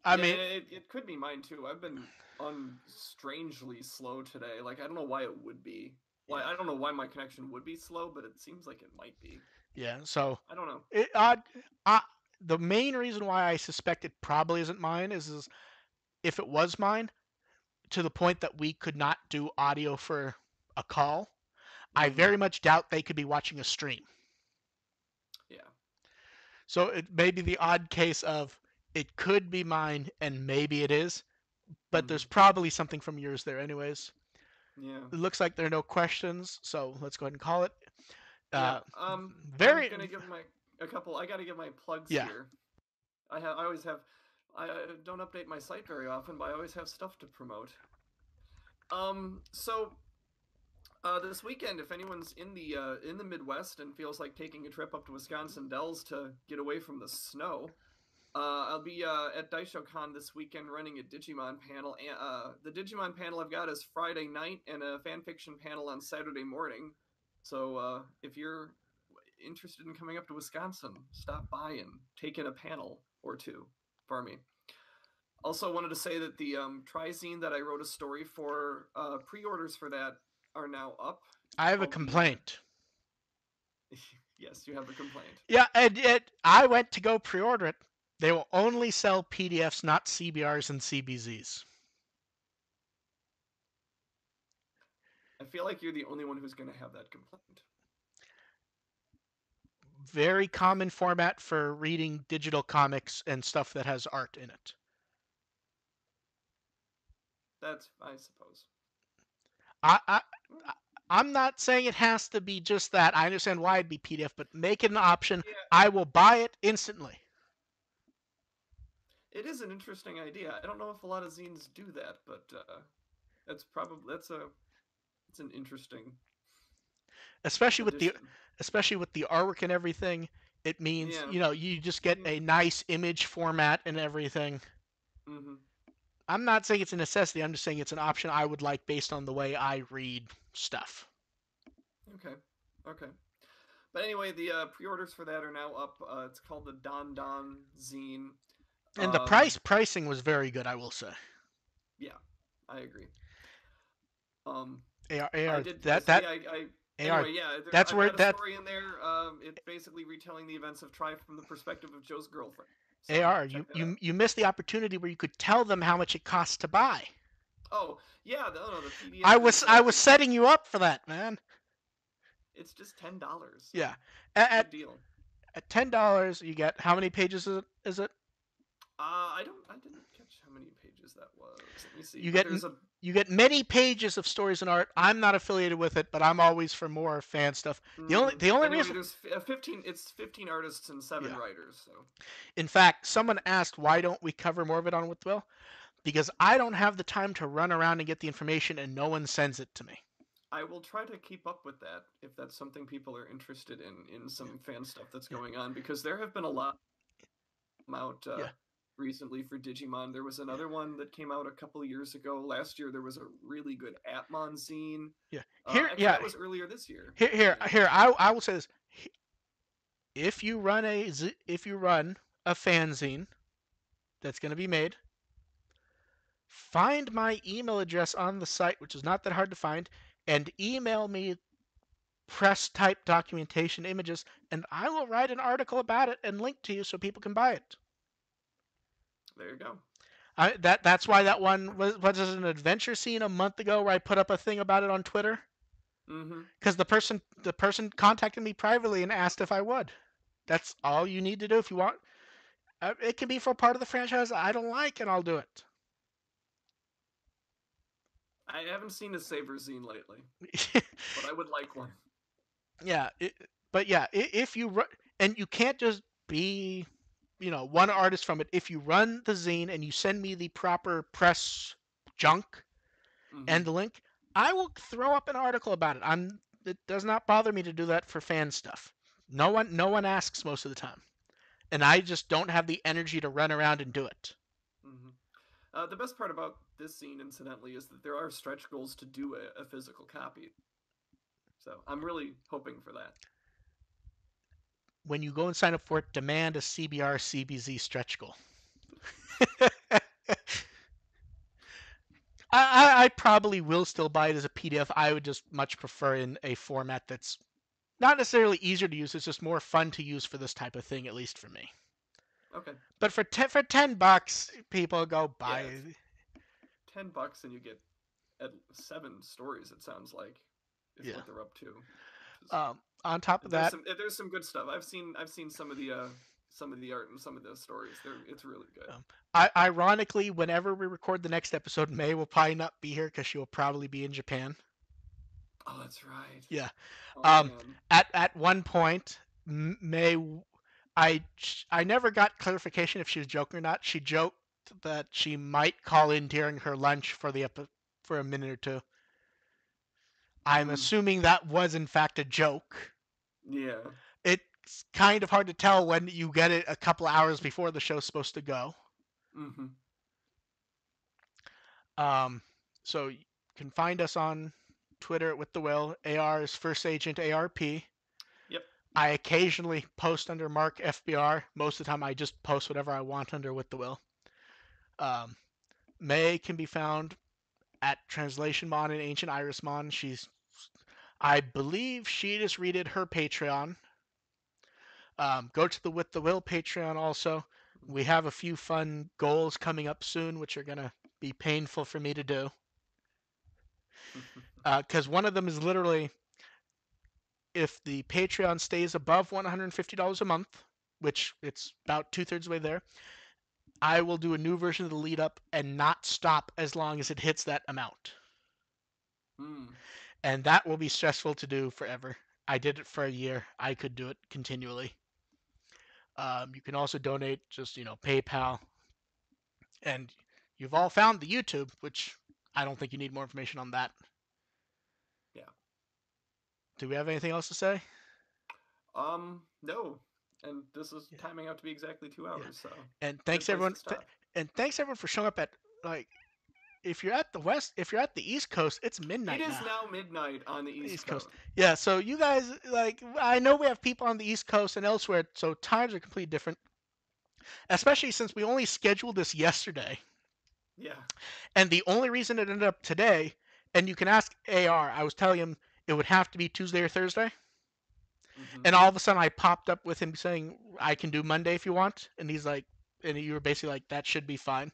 I Yeah, mean, it could be mine too. I've been strangely slow today. Like I don't know why it would be. Why yeah, I don't know why my connection would be slow, but it seems like it might be. yeah. So, I don't know. it, uh, uh, the main reason why I suspect it probably isn't mine is if it was mine, to the point that we could not do audio for a call, I Mm-hmm. very much doubt they could be watching a stream. Yeah. So it may be the odd case of it could be mine and maybe it is, but Mm-hmm. there's probably something from yours there anyways. Yeah. It looks like there are no questions, so let's go ahead and call it. Yeah. Uh, I'm very, gonna give my a couple. I gotta give my plugs yeah. here. I always have. I don't update my site very often, but I always have stuff to promote. So this weekend, if anyone's in the Midwest and feels like taking a trip up to Wisconsin Dells to get away from the snow, I'll be at DaishoCon this weekend running a Digimon panel. The Digimon panel I've got is Friday night and a fanfiction panel on Saturday morning. So if you're interested in coming up to Wisconsin, stop by and take in a panel or two for me. Also, wanted to say that the Trizine that I wrote a story for, pre-orders for that are now up. It's I have a called the complaint. yes, you have a complaint. Yeah, and I went to go pre-order it. They will only sell PDFs, not CBRs and CBZs. I feel like you're the only one who's going to have that complaint. Very common format for reading digital comics and stuff that has art in it. That's, I suppose. I, I I'm not saying it has to be just that. I understand why it'd be PDF, but make it an option. Yeah, I will buy it instantly. it is an interesting idea. I don't know if a lot of zines do that, but that's an interesting Especially with the addition. especially with the artwork and everything. It means, Yeah. you just get a Mm-hmm. nice image format and everything. Mm-hmm. I'm not saying it's a necessity. I'm just saying it's an option I would like based on the way I read stuff. Okay. Okay. But anyway, the pre-orders for that are now up. It's called the Don Don zine. And the Um, pricing was very good, I will say. yeah, I agree. Um, AR, I AR did. that Yeah. that I AR anyway, yeah. that's I've where got a that story in there. It's basically retelling the events of Tri from the perspective of Joe's girlfriend. So AR check that you out. you missed the opportunity where you could tell them how much it costs to buy. Oh yeah, no, the I PDF was is I was setting you up for that, man. it's just $10. So Yeah. At good deal. at $10 you get how many pages is it? I didn't catch how many pages that was. Let me see. You But get there's a you get many pages of stories and art. I'm not affiliated with it, but I'm always for more fan stuff. The only anyway. reason, There's 15. It's 15 artists and seven yeah. writers. So In fact, someone asked why don't we cover more of it on Withwell? Because I don't have the time to run around and get the information and no one sends it to me. I will try to keep up with that if that's something people are interested in Yeah. some fan stuff that's Yeah. going on because there have been a lot out Yeah. recently for Digimon. There was another one that came out a couple of years ago. Last year there was a really good Atmon zine. Yeah. Actually, that was earlier this year. Yeah. I will say this. If you run a fanzine that's going to be made, find my email address on the site, which is not that hard to find, and email me press type documentation images, and I will write an article about it and link to you so people can buy it. There you go. That's why that one was an adventure scene a month ago where I put up a thing about it on Twitter Mm-hmm. because the person contacted me privately and asked if I would. That's all you need to do if you want. It can be for part of the franchise I don't like, and I'll do it. I haven't seen a Saber zine lately, but I would like one. Yeah, but yeah, if you and you can't just be, one artist from it. If you run the zine and you send me the proper press junk Mm-hmm. and the link, I will throw up an article about it. It does not bother me to do that for fan stuff. No one asks most of the time, and I just don't have the energy to run around and do it. Mm-hmm. The best part about this scene, incidentally, is that there are stretch goals to do a physical copy. So I'm really hoping for that. When you go and sign up for it, demand a CBR CBZ stretch goal. I probably will still buy it as a PDF. I would just much prefer in a format that's not necessarily easier to use. It's just more fun to use for this type of thing, at least for me. Okay. But for $10, people go buy Yeah, it. $10 and you get at 7 stories. It sounds like is Yeah. what they're up to. Which is On top of that, there's some good stuff. I've seen some of the art and some of those stories. It's really good. um, ironically, whenever we record the next episode, May will probably not be here because she will probably be in Japan. Oh, that's right. Yeah. Oh Um, man. at one point, May, I I never got clarification if she was joking or not. She joked that she might call in during her lunch for a minute or two. I'm Mm, assuming that was in fact a joke. yeah. It's kind of hard to tell when you get it a couple hours before the show's supposed to go. Mm-hmm. Um, so you can find us on Twitter at With the Will. AR is First Agent ARP. Yep. I occasionally post under Mark FBR. Most of the time, I just post whatever I want under With the Will. Um, May can be found at Translationmon and Ancient Irismon. I believe she just redid her Patreon. Go to the With the Will Patreon also. We have a few fun goals coming up soon, which are gonna be painful for me to do. Because one of them is literally if the Patreon stays above $150 a month, which it's about two-thirds way there, I will do a new version of the lead up and not stop as long as it hits that amount. mm. And that will be stressful to do forever. I did it for a year. I could do it continually. You can also donate just, PayPal. And you've all found the YouTube, which I don't think you need more information on that. Yeah. Do we have anything else to say? No. And this is Yeah. timing out to be exactly two Yeah. hours, so And good thanks place everyone. to stop. And thanks everyone for showing up at like if you're at the East Coast, it's It midnight is now. now midnight on the East East Coast. Coast. Yeah, so you guys I know we have people on the East Coast and elsewhere, so times are completely different. Especially since we only scheduled this yesterday, Yeah. and the only reason it ended up today, and you can ask AR. I was telling him it would have to be Tuesday or Thursday, Mm-hmm. and all of a sudden I popped up with him saying I can do Monday if you want, and he's like, and you were basically like that should be fine.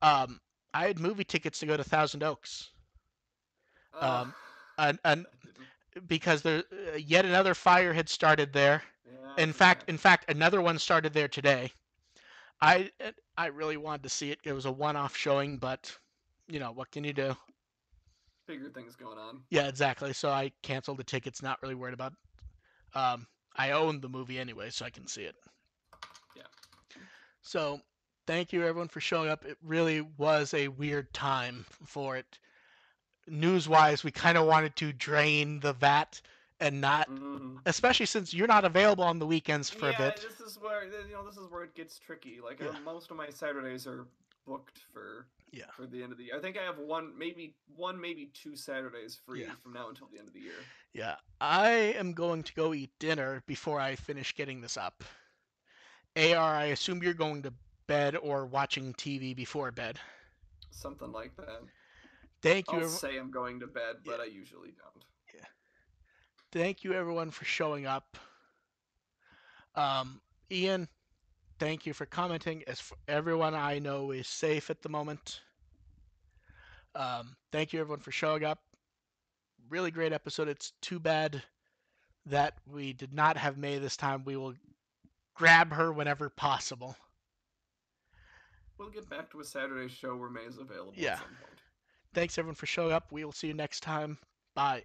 Um, I had movie tickets to go to Thousand Oaks. Uh, Um, and that didn't. because there yet another fire had started there. Yeah, In that didn't fact, in happen. fact, another one started there today. I I really wanted to see it. It was a one-off showing, but what can you do? Bigger things going on. Yeah, exactly. So I canceled the tickets. Not really worried about. I own the movie anyway, so I can see it. Yeah. So thank you everyone for showing up. It really was a weird time for it. News-wise, we kind of wanted to drain the vat and not, Mm-hmm. especially since you're not available on the weekends for a Yeah, bit. this is where this is where it gets tricky. Like Yeah, most of my Saturdays are booked yeah, for the end of the year. I think I have maybe 2 Saturdays yeah, free from now until the end of the year. yeah. I am going to go eat dinner before I finish getting this up. AR, I assume you're going to bed or watching TV before bed. Something like that. Thank I'll you, say I'm going to bed, yeah, but I usually don't. yeah. Thank you everyone for showing up. Um, Ian, thank you for commenting. As everyone I know is safe at the moment. Thank you everyone for showing up. Really great episode. It's too bad that we did not have May this time. We will grab her whenever possible. we'll get back to a Saturday show where May is available at Yeah. some point. Thanks everyone for showing up. We will see you next time. Bye.